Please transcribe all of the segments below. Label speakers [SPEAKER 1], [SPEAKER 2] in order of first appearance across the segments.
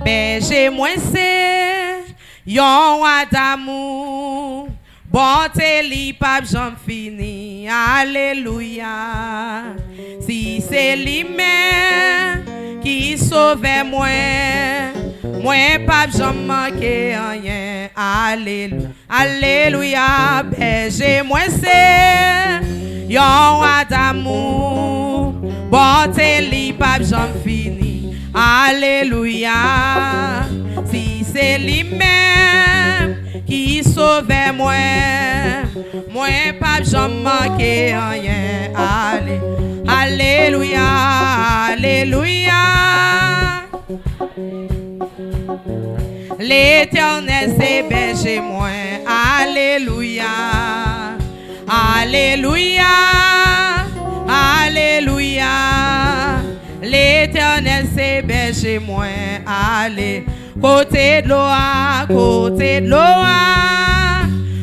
[SPEAKER 1] Berger moi c'est yon roi d'amour. Bonté li pape j'en fini. Alléluia. Si c'est lui-même qui sauve moi, pape j'en manque rien. Alléluia. Alléluia. Berger moi c'est yon roi d'amour. Bonté li pape j'en fini. Alléluia. Si c'est lui-même qui sauve moi, pape j'en manque rien. Alléluia. Alléluia. L'Éternel c'est berger moi. Alléluia. Alléluia. Alléluia. L'Éternel c'est berger moi. Allez, côté de l'eau,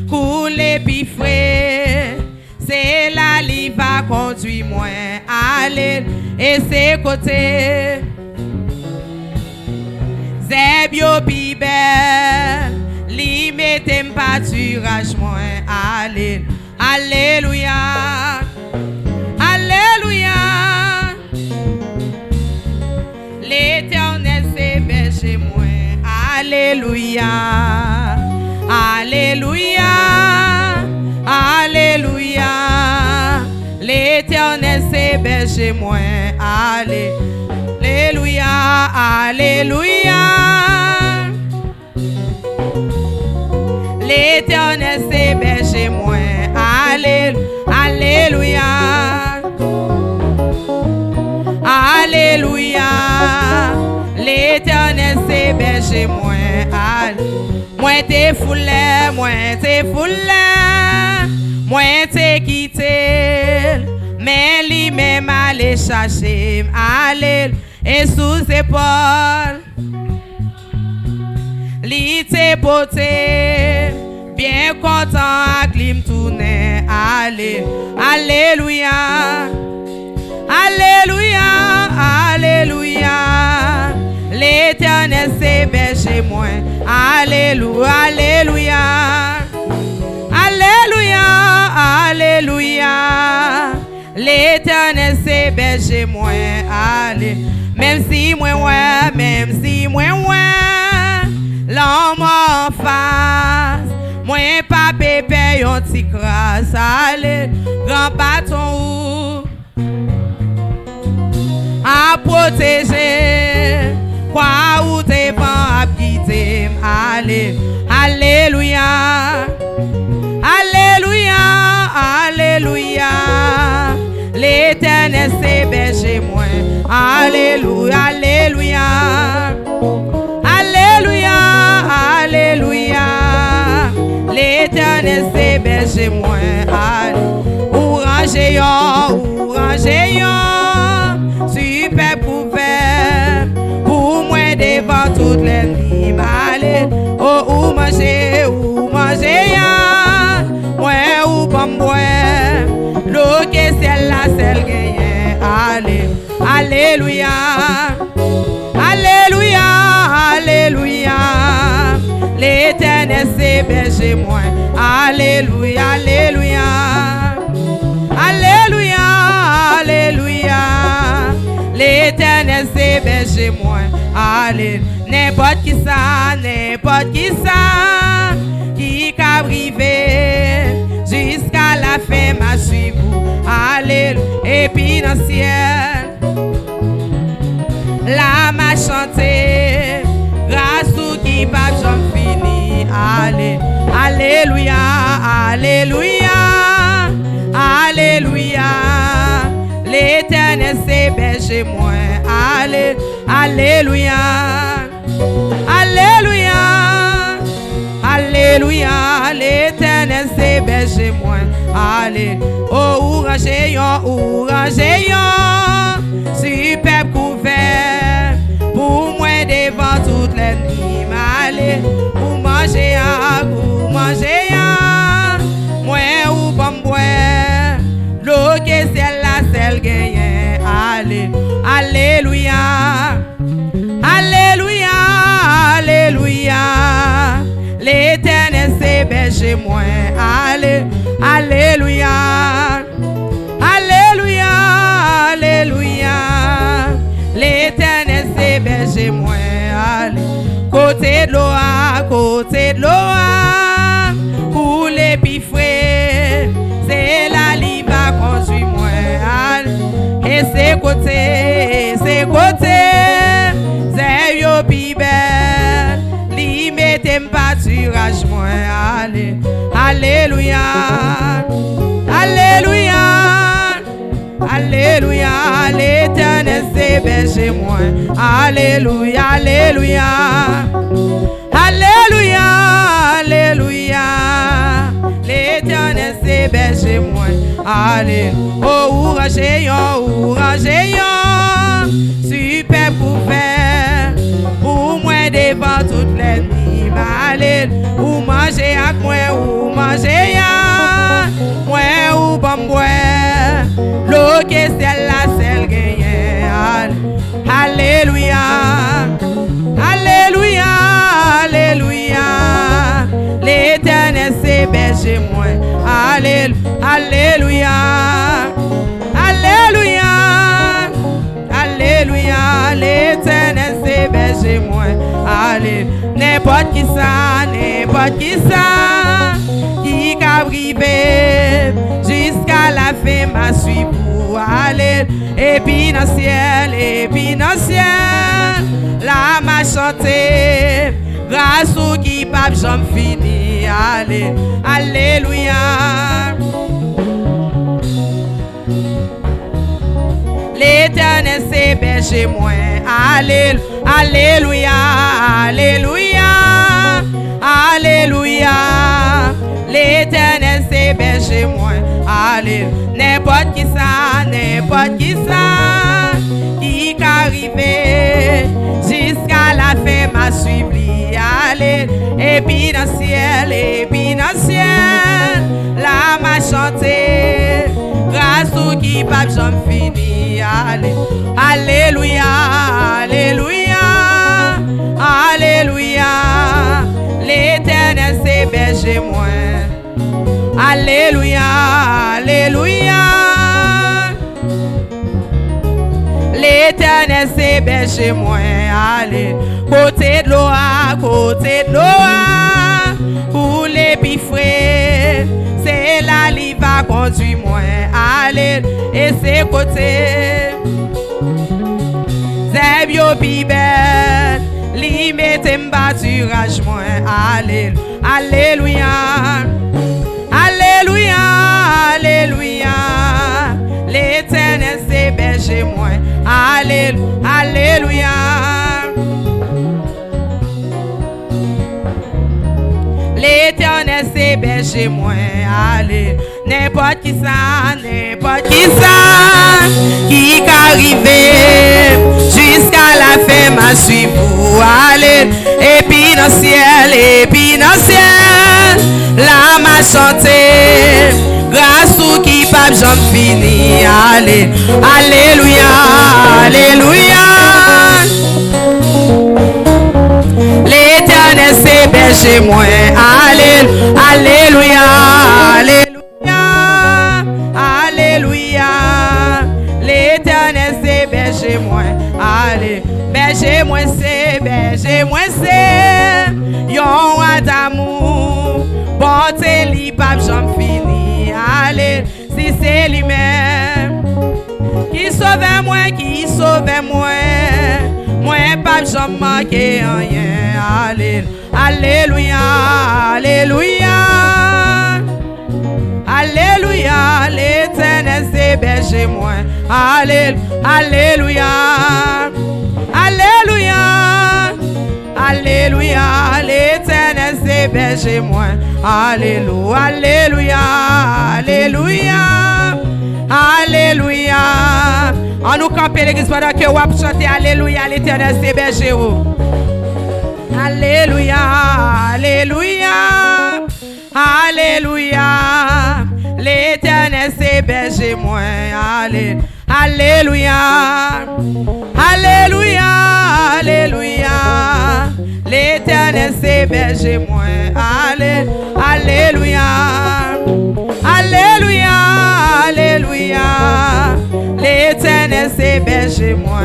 [SPEAKER 1] coule puis frais. C'est là qui va conduire moi. Allez, et c'est côté. Zebio pi belle, li mette pâturage moi. Allez, alléluia. Alléluia. L'Éternel c'est berger moi. Alléluia. Alléluia. Alléluia. L'Éternel c'est berger moi. Alléluia. Alléluia. L'Éternel c'est berger moi. Alléluia. Alléluia. L'Éternel c'est berger moi. Moi t'es foulé, moi t'es quitté. Mais lui-même allait chercher. Allez, et sous épaules, li t'es porté. Bien content à clim tourner. Allez, alléluia. Alléluia. Alléluia. L'Éternel c'est berger moi. Alléluia. Alléluia. Alléluia. Alléluia. L'Éternel c'est berger moi. Allez. Même si moi l'homme en face, moi pas pépé yon ti crasse. Allez, grand bâton à protéger. Quoi ou t'es pas à quitter. Allez, alléluia. Alléluia. Alléluia. L'Éternel c'est berger moi. Alléluia. Alléluia. Alléluia. Alléluia. L'Éternel c'est berger moi. Ouranger yon, super couvert. Pour moi devant toutes les nuits. Allez, oh, ou manger yon. Moi ou pas moi. L'eau que celle-là, celle gagne. Allez, alléluia. Alléluia. Alléluia. L'Éternel c'est berger moi. Alléluia. Alléluia. Alléluia. Alléluia. L'Éternel c'est berger moi. Allez, n'importe qui ça, qui qu'a privé jusqu'à la fin m'a suivi. Allez, et puis dans le ciel, là m'a chanté, grâce ou qui pas j'en fini. Allez, alléluia, alléluia, alléluia. L'Éternel c'est berger moi. Allez, alléluia, alléluia, alléluia. L'Éternel c'est berger moi. Allez, oh, ouranger yon, super couvert. Pour moi devant toutes les nuits. Allez, pour manger moi ou pas boire. L'eau que celle-là, celle gagne. Allez, alléluia. Alléluia. moi. Alléluia. Alléluia. Alléluia. L'Éternel c'est berger moi. Côté de l'eau, pour les pifrés, c'est la ligne va conduire moi. Et c'est côté, c'est yo bibel, li mette m'pâturage moi. Alléluia, alléluia, alléluia, l'Éternel c'est berger moi. Alléluia, alléluia, alléluia, alléluia, l'Éternel c'est berger moi. Alléluia, oh ourageyon, super pour faire, pour moi devant toutes les nuits. Alléluia, ou manger avec moi, ou manger ya, moi ou bon boire, l'eau que celle gagne. Alléluia, alléluia, alléluia, l'Éternel c'est berger moi. Alléluia, alléluia, alléluia, l'Éternel c'est berger moi. Alléluia, n'importe qui ça, qui a privé jusqu'à la fin m'a suivi pour aller. Et puis dans le ciel, là m'a chanté, grâce au qui pape j'en fini. Alléluia. L'Éternel c'est berger moi. Alléluia, alléluia, alléluia, l'Éternel c'est berger moi. Alléluia, n'importe qui ça, qui arrivé jusqu'à la fin m'a suivi. Allez, et puis dans le ciel, là m'a chanté, grâce au qui pape j'en fini. Alléluia, alléluia, alléluia, l'Éternel c'est berger moi. Alléluia, alléluia, l'Éternel c'est berger moi. Allez, côté de l'eau, pour les pifrés, c'est là qui va conduire moi. Allez, et c'est côté, c'est bio bibel, li mette m'pâturage moi. Alléluia, alléluia, alléluia, l'Éternel c'est berger moi. Alléluia, l'Éternel c'est berger moi. Allez, n'importe qui ça, qui arrivé jusqu'à la fin m'a suivi pour aller. Et puis dans le ciel, là m'a chanté, grâce au qui pape j'en fini. Alléluia, alléluia, l'Éternel c'est berger moi. Alléluia, alléluia, alléluia, l'Éternel c'est berger moi. Berger moi c'est yon roi d'amour, bonté li pape j'en fini. Allez, si c'est lui-même qui sauve moi, moi pape j'en manque rien. Alléluia, alléluia, alléluia, l'Éternel c'est berger moi. Alléluia, alléluia, alléluia, l'Éternel c'est berger moi. Alléluia, alléluia, alléluia, alléluia. On nous campe l'église pendant que vous chantez alléluia, l'Éternel c'est berger. Alléluia, alléluia, alléluia, l'Éternel c'est berger moi. Alléluia, alléluia, alléluia, l'Éternel c'est berger moi. Alléluia. Alléluia. Alléluia. L'Éternel c'est berger moi.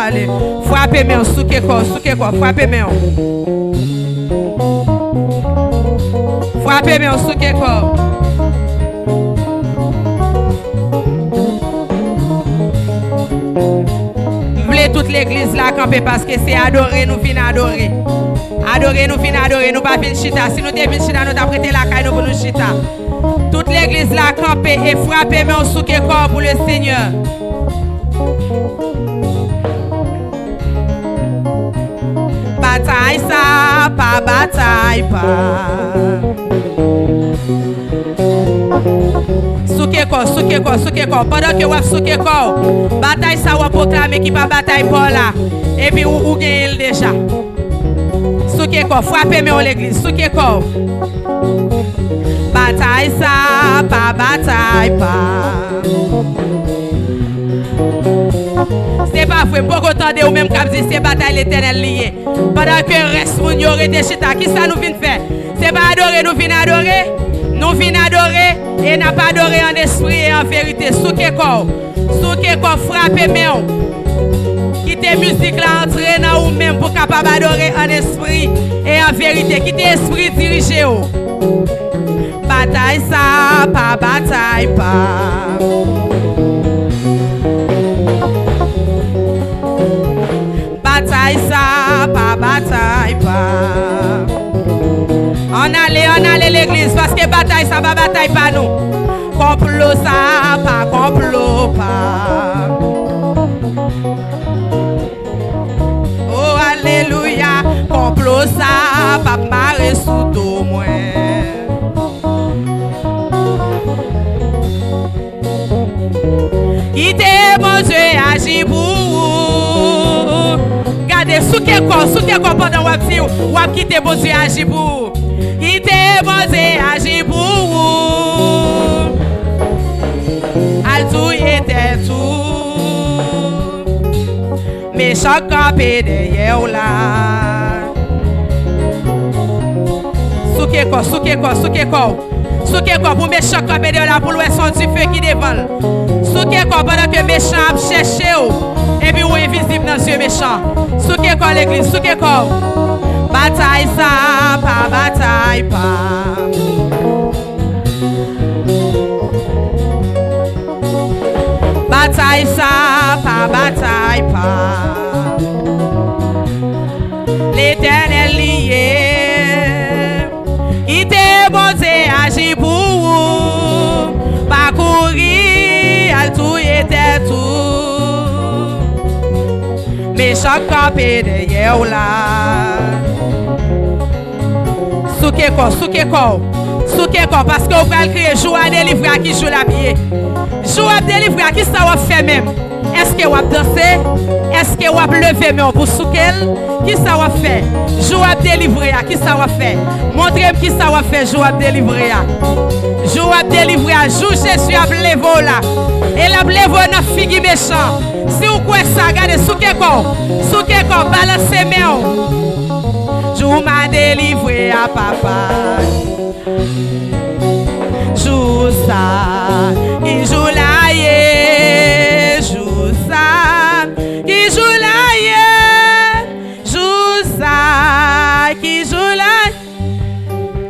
[SPEAKER 1] Alléluia. Frappez mes souke quoi, frappez mes. Frappez mes souke quoi. Toute l'église là camper parce que c'est adorer, nous venons adorer. Adorer, nous venons adorer, nous pas venir chita. Si nous devons chita, nous t'apprêter la caille, nous pour nous chita. Toute l'église là camper et frapper mais on souke corps pour le Seigneur. Bataille ça, pas bataille pas. Souke quoi. Pendant que vous souke quoi, bataille ça vous proclamer qui pas bataille pour là. Et puis vous gagnez déjà. Souke quoi, frappez mais l'église, souke quoi. Bataille ça, pas bataille pas. C'est pas vrai, pour autant de ou même comme si c'est bataille l'éternel lié. Pendant que reste mon yoré de chita, qui ça nous vient faire? C'est pas adorer, nous venons adorer. Nous venons adorer et n'a pas adoré en esprit et en vérité. Souke quoi, frappez main. Quittez musique là, entrez dans ou même pour capable adorer en esprit et en vérité. Quittez esprit dirigé. Bataille ça, pas bataille pas. Bataille ça, pas bataille pas. On allait l'église parce que bataille ça va bataille pas nous. Complot ça, pas complot pas. Oh alléluia, complot ça, pas marrer sous dos moi. Quittez mon Dieu agit pour vous. Regardez, souke quoi pendant vous quittez mon Dieu agit pour vous. Quittez mon Dieu agit pour vous. Al tout était tout. Méchant campé derrière là. Souke quoi pour méchant campé derrière là pour louer son du feu qui dévale. Souke quoi pendant que méchant cherche et puis ou invisible dans yeux méchant. Souke quoi l'église, souke quoi. Bataille ça, pas bataille pas. Bataille ça, pas bataille pas. L'éternel lié. Il te bon agit pour vous. Pas courir, al tout était tout. Méchant campé derrière là. Souke quoi, parce que vous pouvez crier, joue à délivrer à qui joue la pied. Joue à délivrer à qui ça va faire même. Est-ce que vous avez dansé? Est-ce que vous avez levé même pour souquer? Qui ça va faire? Joue à délivrer à qui ça va faire? Montrez-moi qui ça va faire, joue à délivrer à. Joue à délivrer à. Joue Jésus à lever là. Et la lever dans figue méchant. Si vous croyez ça, regardez, souke quoi, balancez main. Joue m'a délivré à papa. Joue ça, qui joue la yé. Joue ça, qui joue la yé. Joue ça, qui joue la yé.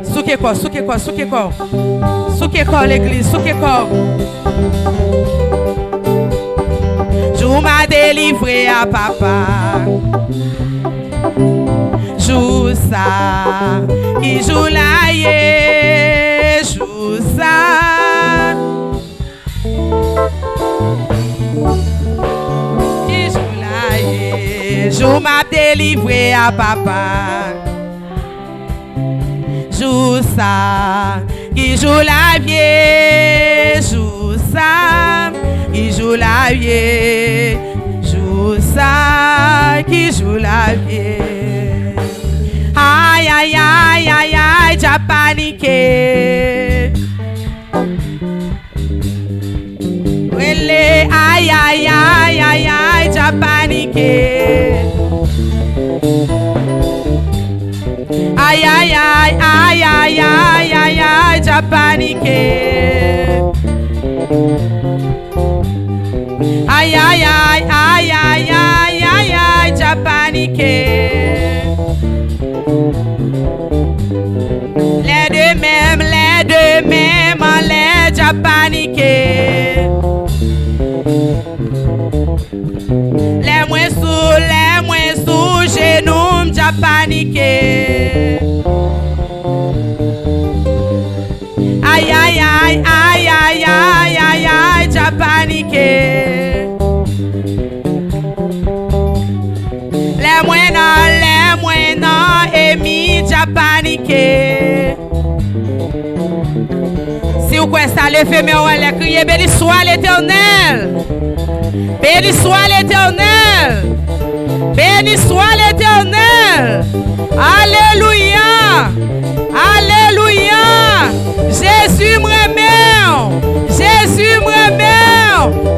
[SPEAKER 1] Souke quoi l'église, souke quoi. Joue m'a délivré à papa. Joue ça, qui joue la yé, joue ça, qui joue la yé, joue m'a délivré à papa. Joue ça, qui joue la vie, joue ça, qui joue la vie, joue ça, qui joue la vie. Aïe, aïe, aïe, aïe, aïe, j'ai paniqué. Aïe, aïe, aïe, aïe, aïe, j'ai paniqué. aïe, aïe, aïe, aïe, aïe, aïe, j'ai paniqué. Aïe, aïe, aïe, aïe, aïe, aïe, aïe, aïe, j'ai paniqué. Les deux mêmes, j'ai paniqué. Les moins sous, genoux, j'ai paniqué. Aïe, aïe, aïe, aïe, aïe, aïe, aïe, aïe, j'ai paniqué. Les moins non, Amy, j'ai paniqué. Si vous croyez ça, les femmes, on va crier, béni soit l'Éternel. Béni soit l'Éternel. Béni soit l'Éternel. Alléluia. Alléluia. Jésus me remet. Jésus me remet.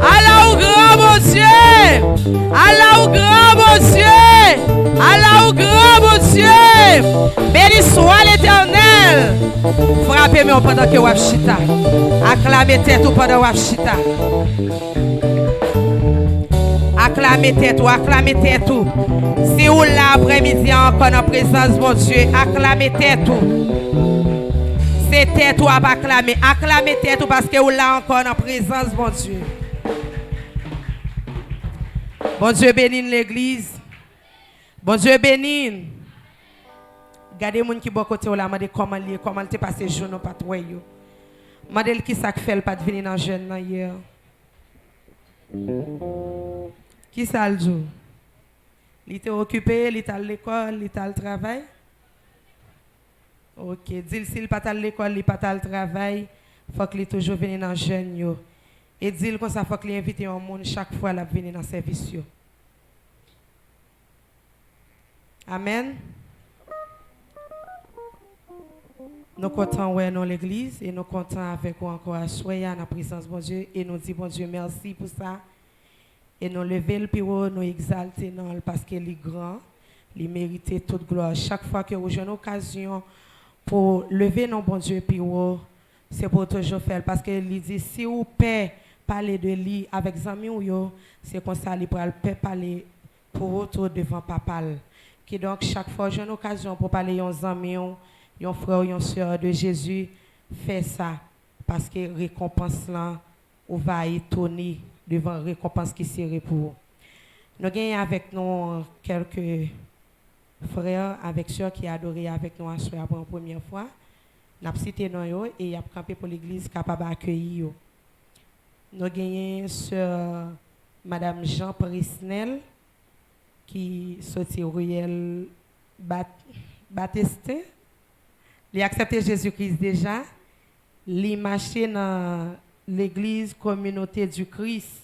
[SPEAKER 1] Allah au grand mon Dieu. Allah au grand mon Dieu. Allah au grand mon Dieu. Béni soit l'Éternel. Frappez-moi pendant que vous chita. Acclamez tête pendant que vous chita. Acclamez tête ou acclamez tête ou. Si vous l'après-midi encore en présence mon Dieu, acclamez tête ou. C'est tête ou à acclamer. Acclamez tête ou parce que vous l'avez encore en présence mon Dieu. Bon Dieu bénit l'église. Bon Dieu bénit. Regardez les gens qui sont à côté de la comment te passé jour non pas toi yo. Mandel qui ça fait pas venir dans jeune là hier. Qui ça le jour? Il était occupé, il était à l'école, il était à le travail. OK, dit s'il pas à l'école, il pas à le travail, faut qu'il toujours venir dans jeune yo. Et dit comme ça faut qu'il invite un monde chaque fois la venir dans service yo. Amen. Nous comptons dans l'église et nous comptons avec vous encore à soyer en la présence de bon Dieu et nous disons bon Dieu merci pour ça. Et nous lever le piro, nous exalter parce qu'il est grand, il mérite toute gloire. Chaque fois que vous avez une occasion pour lever nos bon Dieu piro, c'est pour toujours faire. Parce qu'il dit si vous pouvez parler de lui avec les amis, c'est comme ça qu'il peut parler pour autour devant papa. Qui donc chaque fois j'ai une occasion pour parler aux amis, un frère, une soeur de Jésus, fait ça. Parce que récompense là, on va étonner devant la récompense qui serait pour vous. Nous avons avec nous quelques frères, avec soeurs qui adoré avec nous à soir pour la première fois. Nous avons cité nous et il a campé pour l'église capable d'accueillir. Nous avons sœur Madame Jean Prisnel qui sortit Ruel Baptiste. Il a accepté Jésus-Christ déjà. Il a marché dans l'église communauté du Christ.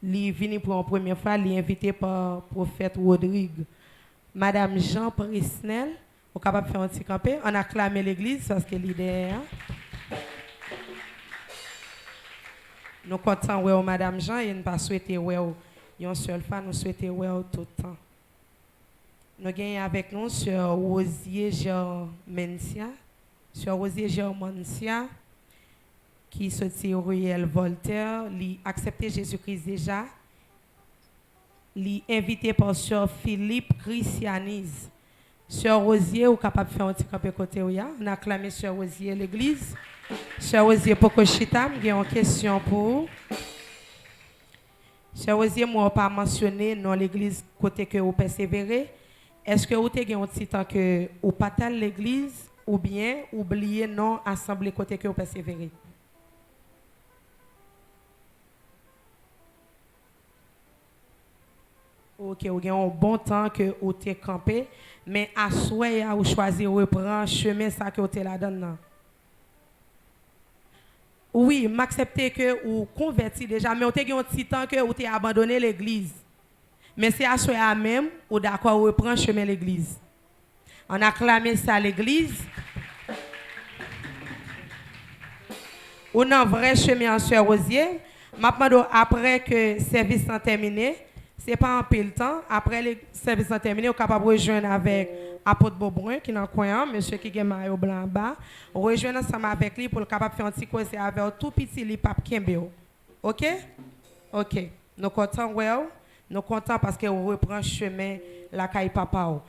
[SPEAKER 1] Il est venu pour la première fois. Il est invité par le prophète Rodrigue. Madame Jean Prisnel, vous êtes capable de faire un petit campé. On a acclamé l'église parce que l'idée est. Nous comptons ouais Madame Jean et nous pas souhaiter ouais une seule fois, nous souhaitons ouais tout le temps. Nous avons avec nous sur Rosier Jean Mencia, sur Rosier Jean Mencia, qui sortit Ruel Voltaire, il a accepté Jésus-Christ déjà, il est invité par Sœur Philippe Christianise. Sœur Rosier, vous êtes capable de faire un petit campé côté où on a acclamé Sœur Rosier l'église. Sœur Rosier Pokochita, j'ai une question pour vous. Sœur Rosier, moi, je pas mentionné dans l'église côté que vous persévérez. Est-ce que vous avez un petit temps que vous pas l'église ou bien oubliez non assemblée côté que vous persévérez? Ok, vous avez un bon temps que vous avez campé, mais à souhait, vous choisissez de reprendre chemin ça que vous avez là-dedans. Oui, m'accepter que vous converti déjà, mais vous avez un petit temps que vous avez abandonné l'église. Mais c'est à souhait même, ou d'accord, vous reprendre chemin l'église. On a clamé ça à l'église. Ou non, vrai chemin en Sœur Rosier. Maintenant, après que le service est terminé, c'est pas en pile temps. Après le service terminé, vous êtes capable de rejoindre avec Apôtre Beaubrun qui est dans le coin, monsieur qui est maillot blanc en bas. Rejoindre ensemble avec lui pour le capable de faire un petit conseil avec tout petit li pape Kembeo. OK? OK. Nous comptons, nous comptons parce que vous reprenez chemin la caille papa.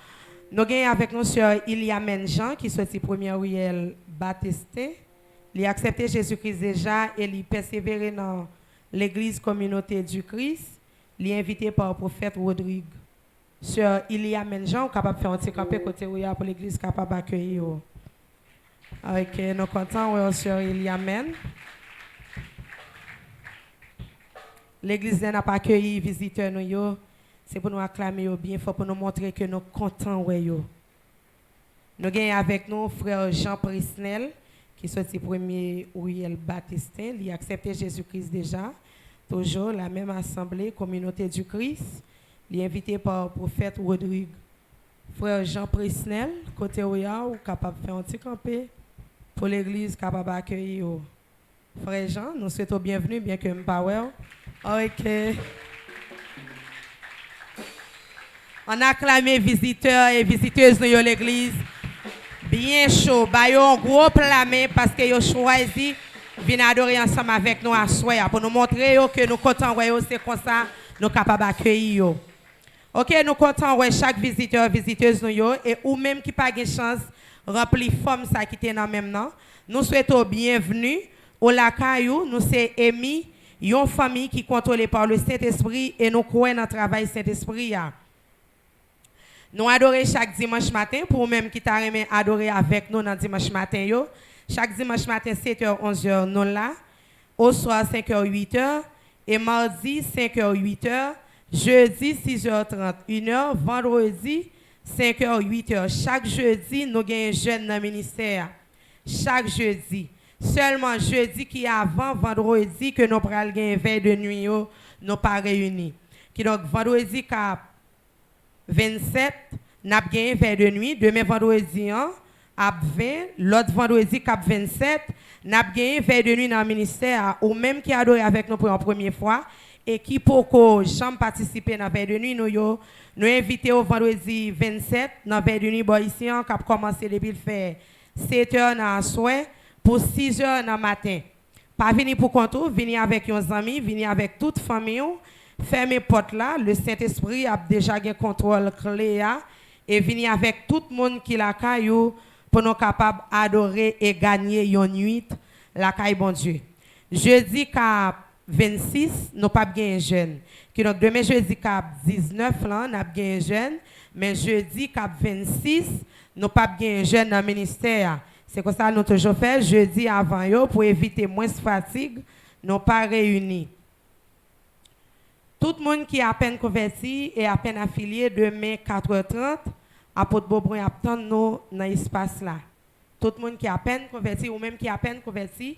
[SPEAKER 1] Nous avons avec nous sur Iliamen Jean qui sorti premier Riel Baptiste. Il a accepté Jésus-Christ déjà et il persévéré dans l'église communauté du Christ. Il est invité par le prophète Rodrigue. Sur Iliamen Jean, capable de faire un petit campé côté pour l'église capable d'accueillir. OK, nous sommes contents sur Iliamen. L'église n'a pas accueilli les visiteurs. C'est pour nous acclamer bien, il faut pour nous montrer que nous sommes contents. Nous avons avec nous frère Jean Prisnel, qui est sorti premier Uriel Baptistin. Il a accepté Jésus-Christ déjà. Toujours la même assemblée, communauté du Christ. Il est invité par le prophète Rodrigue. Frère Jean Prisnel, côté Oya, ou capable de faire un petit campé pour l'église, capable d'accueillir. Frère Jean, nous souhaitons bienvenue, bien que nous pas. OK. On acclame les visiteurs et visiteuses de l'église. Bien chaud. Ils ont un gros plamé parce qu'ils ont choisi de venir adorer ensemble avec nous à soir pour nous montrer que nous comptons, c'est comme ça, nous sommes capables d'accueillir. OK, nous comptons chaque visiteur, visiteuse nous et ou même qui n'a pas de chance remplir forme ça qui est dans le même nom. Nous souhaitons bienvenue au Lacayou. Nous sommes émis, une famille qui est contrôlée par le Saint-Esprit et nous croyons dans le travail Saint-Esprit. Nous adorons chaque dimanche matin, pour même qui t'a adorer avec nous dans dimanche matin. Chaque dimanche matin, 7h, 11h, nous là. Au soir, 5h, 8h. Et mardi, 5h, 8h. Jeudi, 6h30, 1h. Vendredi, 5h, 8h. Chaque jeudi, nous avons un jeune dans le ministère. Chaque jeudi. Seulement jeudi qui est avant vendredi que nous prenons une veille de nuit, nous pas réunis. Qui donc vendredi, 27, nous avons gagné vers de nuit. Demain vendredi, à 20. L'autre vendredi, cap 27, nous avons gagné vers de nuit dans le ministère. Ou même qui a adoré avec nous pour la première fois. Et qui pour que j'aime participer dans vers de nuit, nous invitons au vendredi 27, dans vers de nuit, ici, qui a commencé depuis le faire 7 h dans la soirée pour 6 h dans le matin. Pas venir pour contour, venir avec nos amis, venir avec toute famille. Fermez porte là, le Saint-Esprit a déjà un contrôle clé et venir avec tout le monde qui la caillou pour nous capables d'adorer et gagner une nuit la caille bon Dieu. Jeudi cap 26, nous pas bien jeune. Qui donc demain jeudi cap 19 là, nous bien jeune, mais jeudi cap 26, nous pas bien jeune dans le ministère. C'est comme ça nous toujours fait jeudi avant yo pour éviter moins de fatigue, nous pas réunis. Tout le monde qui est à peine converti et à peine affilié, demain 4h30, Apôtre Beaubrun attend nous dans l'espace là. Tout le monde qui est à peine converti ou même qui est à peine converti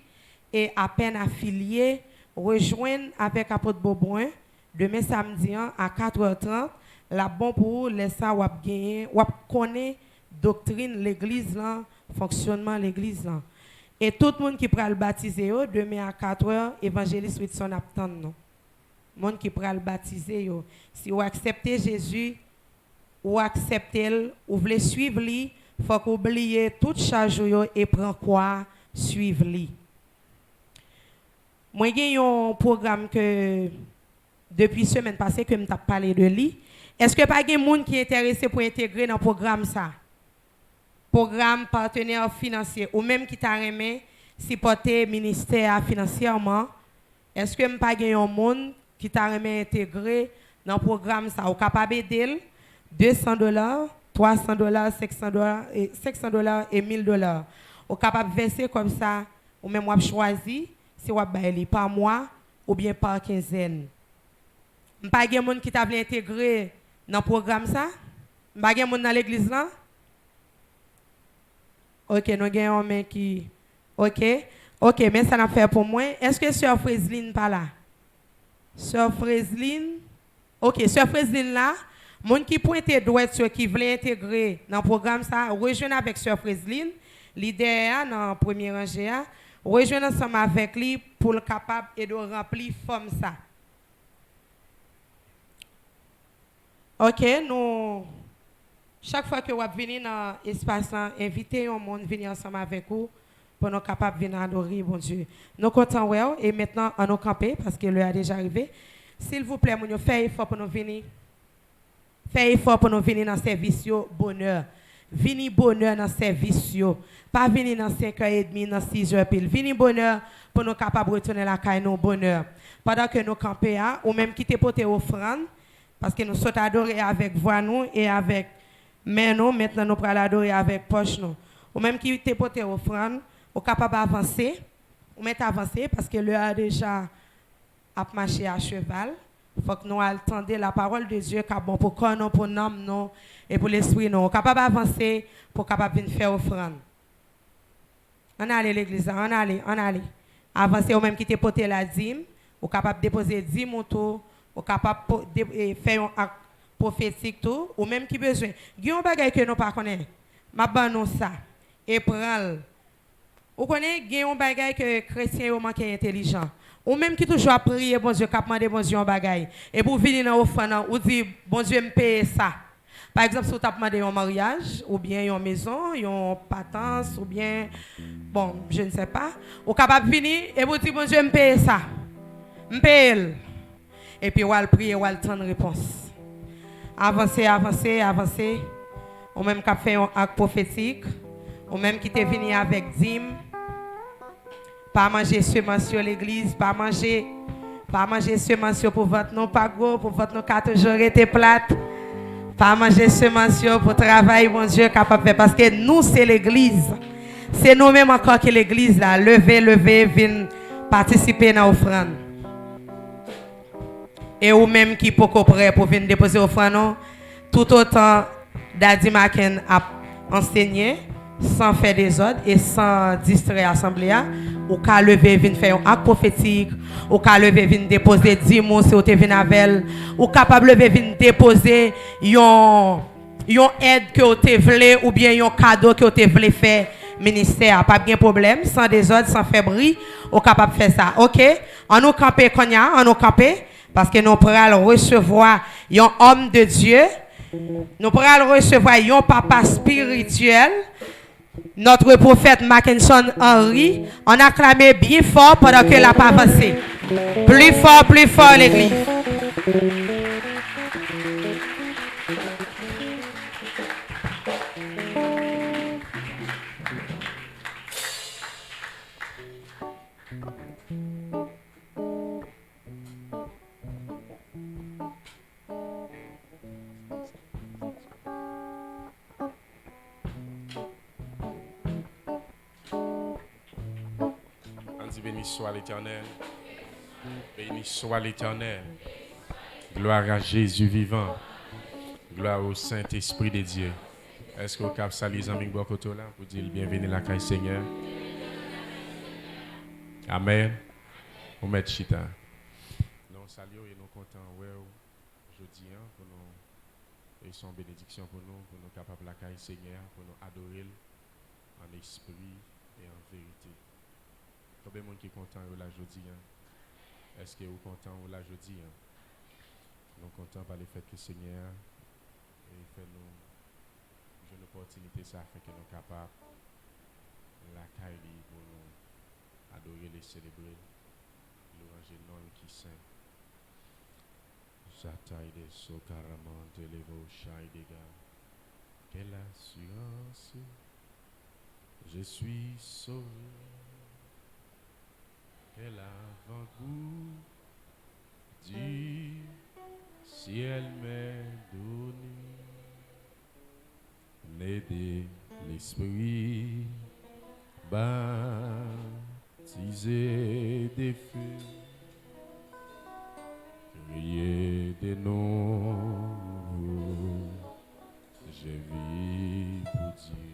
[SPEAKER 1] et à peine affilié, rejoignent avec Apôtre Beaubrun demain samedi à 4h30. La bon pour laisser ou gagner ou connaître doctrine l'église là, fonctionnement l'église là. Et tout le monde qui pourra le baptiser demain à 4h, évangéliste Whitson attend nous. Monde qui pourra le baptiser si vous acceptez Jésus ou acceptez ou voulez suivre lui, faut qu'oubliez toute charge et prendre quoi suivre lui. Moi j'ai un programme que depuis semaine passée que m't'a parlé de lui. Est-ce que pas de monde qui est intéressé pour intégrer dans le programme ça? Programme partenaire financier ou même qui t'a aimé supporter ministère financièrement? Est-ce que pas de monde qui t'a intégré dans le programme ça au capable d'aider $200, $300, $600 et $500 et $1000 au capable verser comme ça ou même on choisi si on bailler par mois ou bien par quinzaine. Pas de monde qui t'a intégré dans le programme ça? Pas de monde dans l'église là? OK, nous avons un mec qui OK, mais ça n'a fait pour moi. Est-ce que sœur Fréseline pas là? Sœur Fréseline. OK, Sœur Fréseline là, monde qui pointe droit sur qui veut intégrer dans le programme ça, rejoindre avec Sœur Fréseline, leader dans le premier rangé, rejoindre ensemble avec lui pour le capable et de remplir forme ça. OK, nous, chaque fois que vous venez dans l'espace, invitez un monde à venir ensemble avec vous pour nous capables de venir adorer, bon Dieu. Nous comptons, ouais, et maintenant, on nous camper parce que l'heure est déjà arrivé. S'il vous plaît, nous faites effort pour nous venir. Faites effort pour nous venir dans le service, bonheur. Venez bonheur dans le service. Pas venir dans 5h30, dans 6h pile. Venez bonheur pour nous capables de retourner la caille, nous bonheur. Pendant que nous campons, ou même quitter pour tes offrandes, parce que nous sommes adorés avec voix nous et avec main nous, maintenant nous pourrons adorer avec poche nous. Ou même quitter pour tes offrandes, ou capable d'avancer, ou mettre avancer parce que l'heure a déjà à marcher à cheval. Il faut que nous attendions la parole de Dieu qui est bon pour corps, pour l'âme, nous, et pour l'esprit. Nous sommes capables d'avancer pour capable de faire offrande. On allait à l'église, on allait. Avancer ou même quitter porter la dîme, ou capable de déposer 10 motos, ou capable de faire un acte prophétique tout, ou même qui besoin. Il y a un bagage que nous ne connaissons pas. Je ça. Et prends. Vous connaissez, il y a un bagage que les chrétiens manquent intelligent. Ou même qui toujours prier, bon Dieu, qui demande bon Dieu un bagage. Et pour venir dans l'offrande, ou dire, bon Dieu, me paye ça. Par exemple, si vous avez demandé un mariage, ou bien une maison, une patente, ou bien, bon, je ne sais pas. Vous êtes capable de venir et vous dire, bon Dieu, me paye ça. Me paye. Et puis, vous allez prier, vous allez attendre réponse. Avancez. Ou même qui a fait un acte prophétique. Ou même qui est venu avec dîme. Pas manger semence sur l'église, pas manger semence pour votre nom pas gros, pour votre nom 4 jours été plate. Pas manger semence pour travailler, mon Dieu, capable de faire. Parce que nous, c'est l'église. C'est nous-mêmes encore que l'église, là. Levez, viens participer dans l'offrande. Et ou même qui peut prêt pour venir déposer l'offrande, tout autant Daddy Maken a enseigné, sans faire des ordres et sans distraire l'assemblée. Ou qu'à lever, venir faire un acte prophétique, ou qu'à lever, venir déposer 10 mots si vous êtes venu avec, ou capable de lever, venir déposer une aide que vous avez voulu, ou bien un cadeau que vous avez voulu faire ministère. Pas de problème, sans désordre, sans faire bruit, ou capable de faire ça. OK? On nous camper, on nous camper, parce que nous pourrons recevoir un homme de Dieu, nous pourrons recevoir un papa spirituel. Notre prophète Mackinson Henry, on a clamé bien fort pendant que la pas avancé. Plus fort l'église.
[SPEAKER 2] Béni soit l'Éternel. Béni soit l'Éternel. Gloire à Jésus vivant. Gloire au Saint-Esprit de Dieu. Est-ce que vous avez salué les amis pour dire bienvenue à la caille Seigneur? Amen. On met chita. Nous saluons et nous comptons aujourd'hui pour nous et son bénédiction pour nous capables la caille Seigneur, pour nous adorer en esprit et en vérité. Combien de monde qui est content là aujourd'hui? Est-ce que vous êtes content là aujourd'hui? Nous sommes contents par le fait que le Seigneur fait nous une opportunité, ça fait que nous sommes capables la caille pour nous adorer et célébrer, louanger le nom qui saint. J'attaille des sauts carrément de l'évo chai des gars. Quelle assurance, je suis sauvé. Quel avant-goût du ciel m'est donné, né de l'esprit, baptisé des feux, crié des noms, je vis pour Dieu.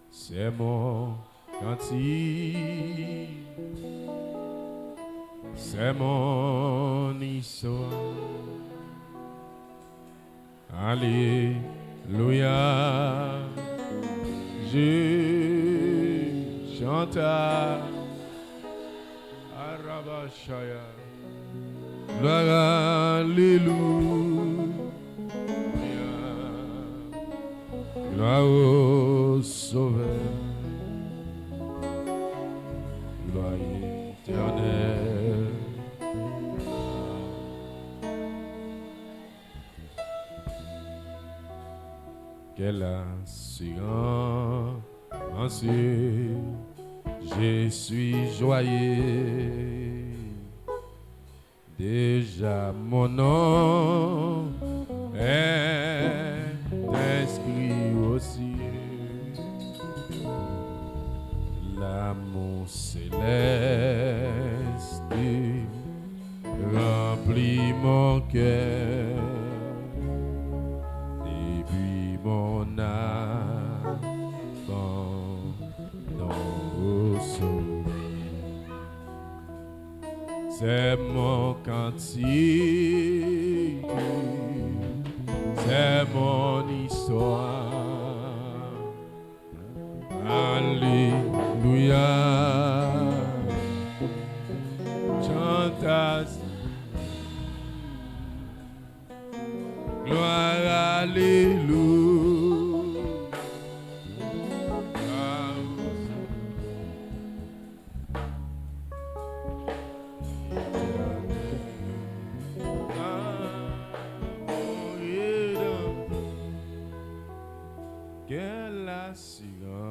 [SPEAKER 2] C'est mon cantique, c'est mon histoire. Alléluia, je chante Arabashaya. Gloire, alléluia. Gloire au Sauveur. Gloire éternelle. Quelle assurance, je suis joyeux. Déjà mon nom est inscrit au ciel. L'amour céleste remplit mon cœur. Et puis mon âme dans sauveur. C'est mon cantique, c'est mon histoire. Alléluia. Chante à gloire, alléluia. Quelle assurance,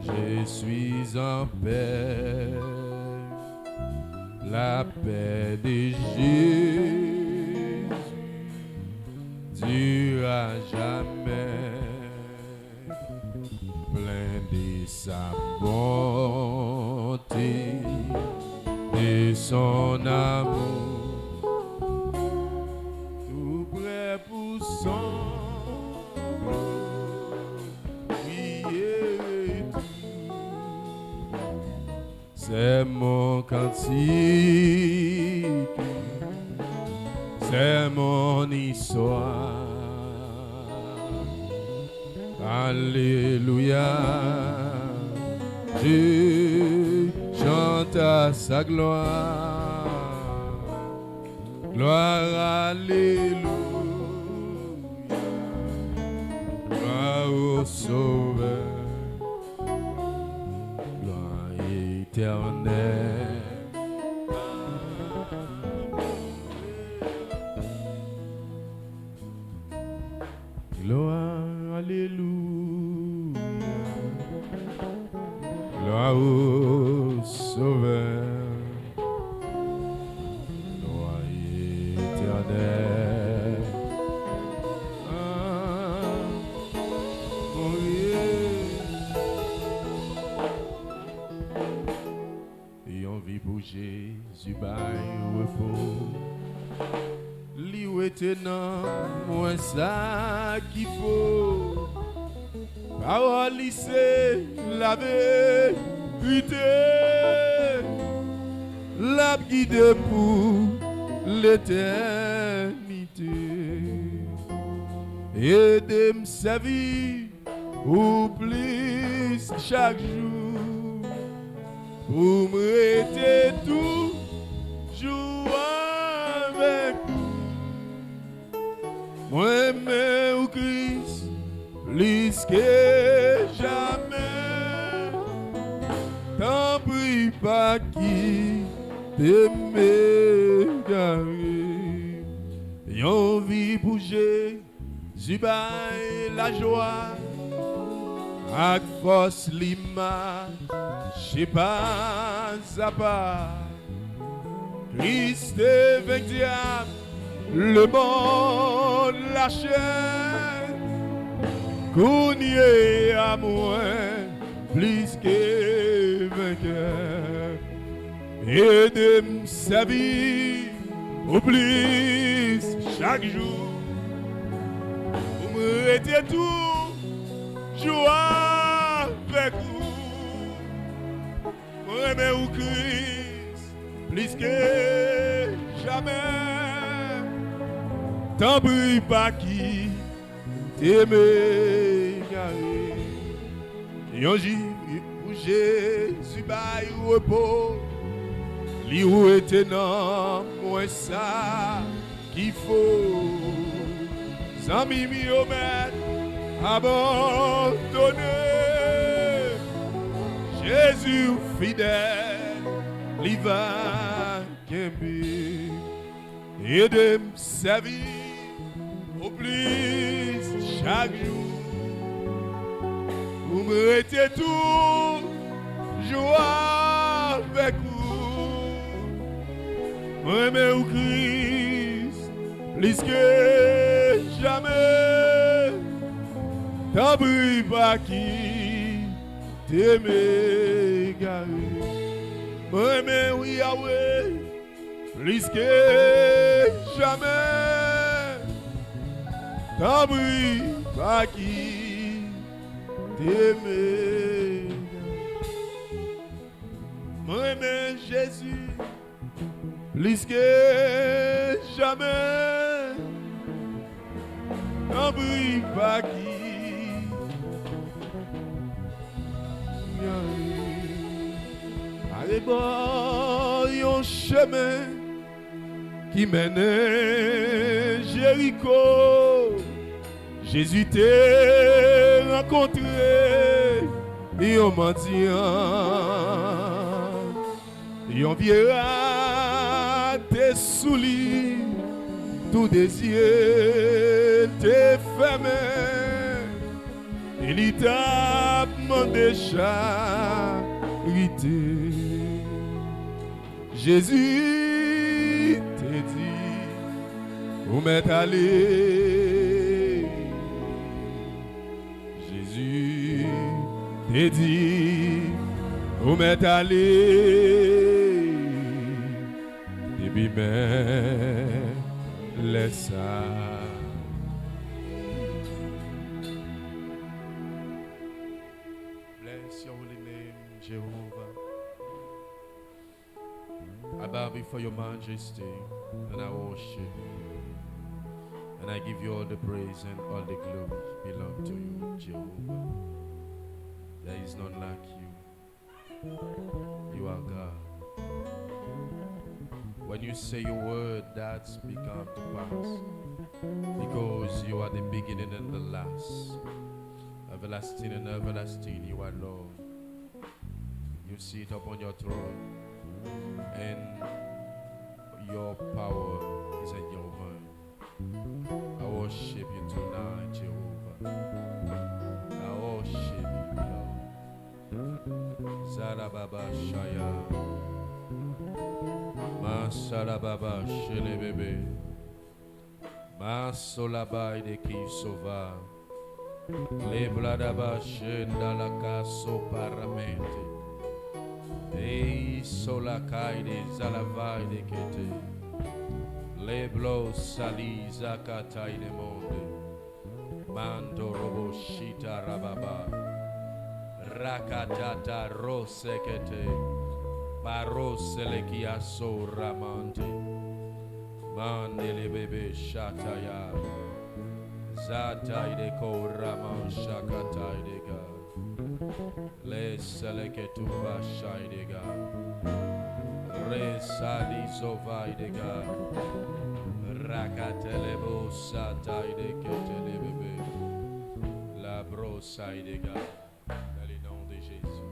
[SPEAKER 2] je suis en paix, la paix de Jésus durera jamais, plein de sa bonté et son amour. C'est mon cantique, c'est mon histoire. Alléluia, je chante à sa gloire. Gloire, alléluia, gloire au Sauveur. Éternel. Gloire, alléluia. Gloire au Sauveur. Gloire éternelle. Pour Jésus, bail repos. Li ou était non, moins ça qu'il faut. Parole lycée, la vérité, la guide pour l'éternité. Aidez-moi servir ou plus chaque jour. Pour me rester toujours avec vous. Moi, mais au Christ, plus que jamais. T'en prie pas qui t'aimer. Y'en vie bouger, Jésus la joie. Ak force lima, j'ai pas à pas. Christ est vaincu diable, le monde la chaîne. Cogné à moi, plus que vainqueur. Aidez-moi servir au plus chaque jour. Vous me restez tout. Joie avec vous, moi mais au Christ, plus que jamais. T'en prie pas qui t'aime garé. Yon pour Jésus bail repos, li ou était non moi ça qu'il faut zami mi omet abandonné Jésus fidèle li va kembe et de me servir au plus chaque jour vous me mettez tout joie avec vous moi mais Christ plus que jamais t'en prie pas qui t'aimer garé moi mais oui Yahweh plus que jamais t'en prie pas qui t'aimer moi mais Jésus plus que jamais t'en prie pas qui allez bon yon chemin qui mène Jéricho Jésus t'a rencontré et on mendiant et on viera tes souliers tout désir t'es fermé et il t'a demandé charité Jésus t'a dit où m'est allé Jésus t'a dit où m'est allé et puis mais laisse ça bless your holy name Jehovah I bow before your majesty and I worship you. And I give you all the praise and all the glory belong to you, Jehovah. There is none like you. You are God. When you say your word, that's become to pass. Because you are the beginning and the last. Everlasting and everlasting, you are Lord. You sit upon your throne. And your power is in your mind. I worship you tonight, Jehovah. I worship you, Lord. Zarababa Shaya. Masarababa Shelebebe. Masolabai de Kisova. Lebladaba Shendalaka Soparamente. Ei solacai de zalavai de kete leblo sali zakatai de monde mando robo shita rababa rakatata rosekete barosele kiaso ramante mandele bebe shataya zatai de ko raman shakatai de ga Laissez-le que tout va shine, gars. Resali sovai de gars. Rakatelebo satai de ketele bébé. La brosaille de gars. Dans le nom de Jésus.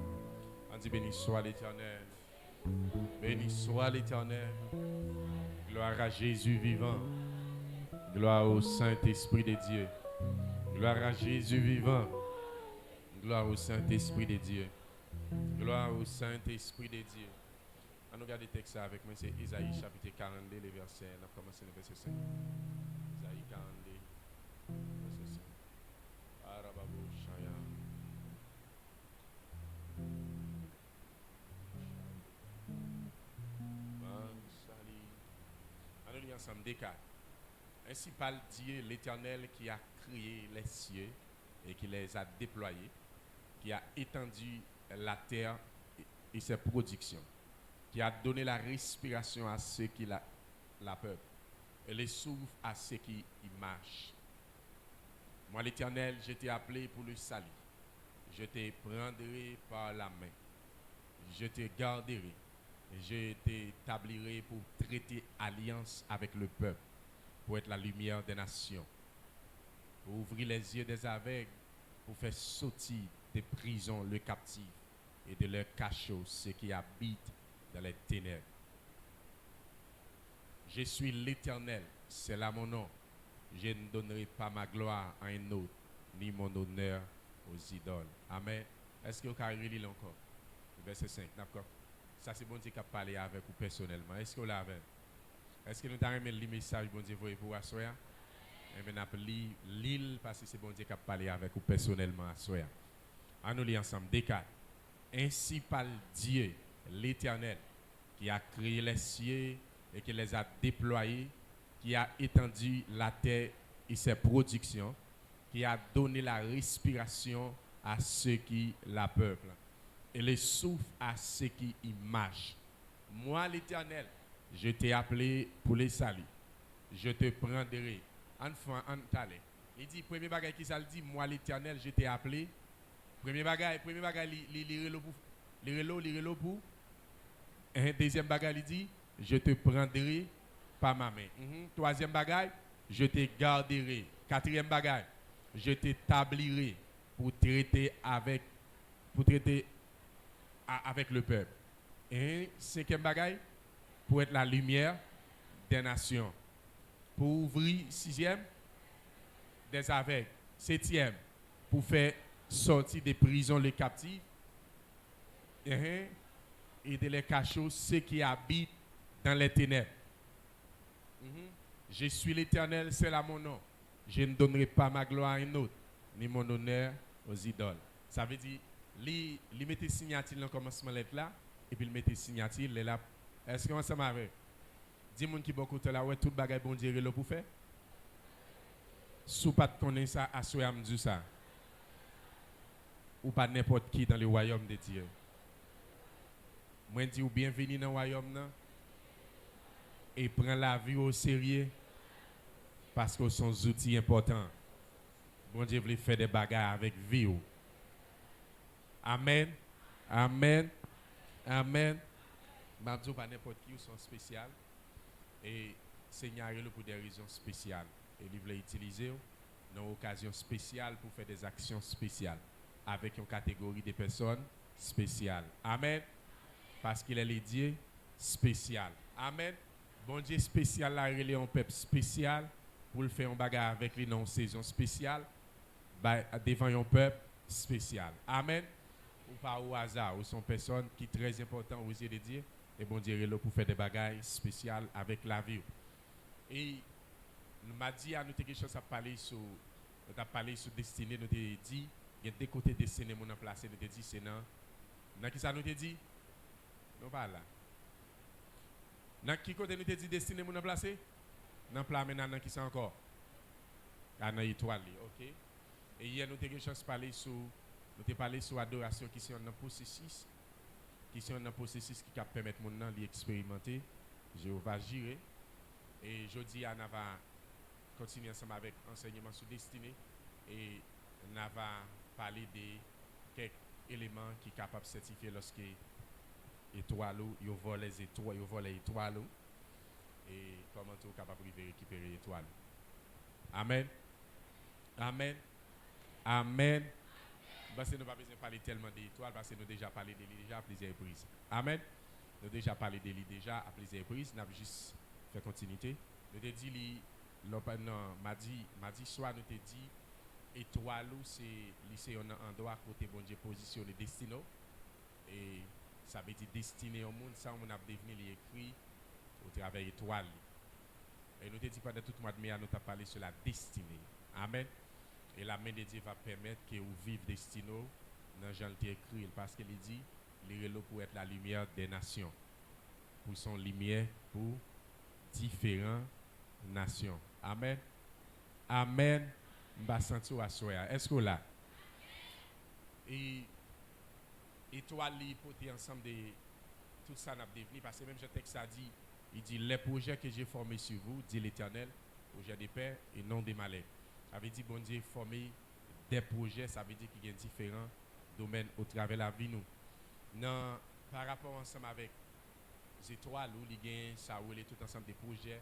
[SPEAKER 2] On dit béni soit l'Éternel. Béni soit l'Éternel. Gloire à Jésus vivant. Gloire au Saint-Esprit de Dieu. Gloire à Jésus vivant. Gloire au Saint-Esprit de Dieu. Gloire au Saint-Esprit de Dieu. On regarde le texte avec moi, c'est Isaïe chapitre 42, le verset. On a commencé le verset 5. Isaïe 42, verset 5. Arababo Shaya. Mansali. On lit ensemble des quatre. Ainsi parle Dieu, l'Éternel qui a créé les cieux et qui les a déployés, qui a étendu la terre et ses productions, qui a donné la respiration à ceux qui la peuplent et le souffle à ceux qui y marchent. Moi, l'Éternel, je t'ai appelé pour le salut. Je te prendrai par la main. Je te garderai Je t'établirai pour traiter alliance avec le peuple, pour être la lumière des nations, pour ouvrir les yeux des aveugles, pour faire sortir des prisons le captif et de leurs cachots ceux qui habitent dans les ténèbres. Je suis l'Éternel, c'est là mon nom. Je ne donnerai pas ma gloire à un autre, ni mon honneur aux idoles. Amen. Est-ce que vous pouvez relire encore? Verset 5, d'accord. Ça, c'est bon Dieu qui a parlé avec vous personnellement. Est-ce que vous l'avez? Est-ce que nous avons aimé le message bon Dieu pour assoya? Et maintenant, l'île, parce que c'est bon Dieu qui a parlé avec vous personnellement assoya. À nous lire ensemble. Décade. Ainsi parle Dieu, l'Éternel, qui a créé les cieux et qui les a déployés, qui a étendu la terre et ses productions, qui a donné la respiration à ceux qui la peuplent et le souffle à ceux qui y marchent. Moi, l'Éternel, je t'ai appelé pour les saluts. Je te prendrai. Enfant, il dit, premier bagage qui ça le dit, moi, l'Éternel, je t'ai appelé. Premier bagage, les pour. Et deuxième bagage, il dit, je te prendrai par ma main. Troisième bagage, je te garderai. Quatrième bagage, je t'établirai pour traiter avec le peuple. Et cinquième bagage, pour être la lumière des nations. Pour ouvrir sixième, des aveugles. Septième, pour faire sortir des prisons les captifs. Et de les cachots ceux qui habitent dans les ténèbres. Je suis l'Éternel, c'est là mon nom. Je ne donnerai pas ma gloire à un autre, ni mon honneur aux idoles. Ça veut dire, il mettait signature dans le commencement là, et puis il mettait signature là. Est-ce que ça m'a fait? Dis-moi qui beaucoup de là, ouais, tout bagay bon Dieu là pour faire. Sous pas de connaître ça, assoyez me dire ça. Ou pas n'importe qui dans le royaume de Dieu. Moi je dis bienvenue dans le royaume là. Et prends la vie au sérieux parce que sont des outils importants. Bon Dieu veut faire des bagarres avec vie. Amen. Amen. Amen. Je ne dis pas n'importe qui, sont spéciales. Et Seigneur est pour des raisons spéciales. Et il veut utiliser dans une occasion spéciale pour faire des actions spéciales avec une catégorie de personnes spéciales. Amen. Parce qu'il est le Dieu spécial. Amen. Bon Dieu spécial, là, il est un peuple spécial pour le faire un bagarre avec lui dans une saison spéciale devant un peuple spécial. Amen. Ou pas au hasard, ou sont personnes qui sont très importantes aux yeux de Dieu. Et bon Dieu est là pour faire des bagailles spéciales avec la vie. Et nous m'a dit à nous quelque chose à parler sur, nous avons parlé sur destinée, nous avons dit, il y a des côtés destinés nous avons placé, nous avons dit c'est dans qui ça nous a dit? Nous parlons là. Dans qui côté nous avons dit destiné nous avons placé? Dans le plan maintenant, dans qui c'est encore? Dans l'étoile, ok? Et hier nous avons quelque chose à parler sur, nous avons parlé sur l'adoration qui sont dans processus. Qui sont dans processus qui permettent mon nom d'expérimenter. Jéhovah Jireh. Et jeudi, on va continuer ensemble avec enseignement sur destinée. Et on va parler de quelques éléments qui sont capables de certifier lorsque étoile, ils volent les étoiles, ils volent les étoiles. Et comment tu es capable de récupérer les étoiles. Amen. Amen. Amen. Parce que nous n'avons pas besoin de parler tellement d'étoiles, parce que nous avons déjà parlé de lui déjà à plusieurs reprises. Amen. Nous avons déjà parlé de lui déjà à plusieurs reprises. Nous avons juste fait continuité. Nous avons dit, mardi soir, nous avons dit, étoile, c'est un endroit côté bon Dieu positionné destino. Et ça veut dire destiné au monde, ça on a devenu écrit au travers étoile. Et nous avons dit pendant tout le mois de mai, nous avons parlé sur la destinée. Amen. Et la main de Dieu va permettre que vous vivez destino dans Jean écrit parce qu'il dit il est là pour être la lumière des nations. Pour son lumière pour différentes nations. Amen. Amen. Est-ce que là? Et étoile li ensemble de tout ça n'a devenu parce que même je texte ça dit il dit les projets que j'ai formés sur vous dit l'Éternel projets de paix et non des malheurs. Ça veut dire bon Dieu former des projets, ça veut dire qu'il y a différents domaines au travers de la vie nous. Non, par rapport ensemble avec étoiles où il y a ça relève tout ensemble des projets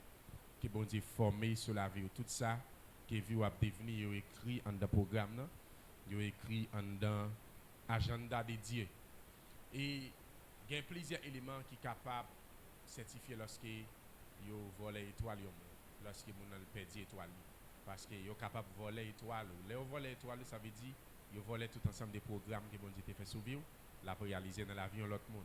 [SPEAKER 2] que bon Dieu formé sur la vie tout ça que vie a devenir écrit en dans programme là yo écrit en dans agenda dédié et il y a plusieurs éléments qui sont capables de certifier lorsque yo volé étoile yo lorsque mon a perdu étoile parce que yo capable de voler étoile les voler étoile ça veut dire yo volé tout ensemble des programmes que bon Dieu t'a fait suivre la pour réaliser dans la vie de l'autre monde.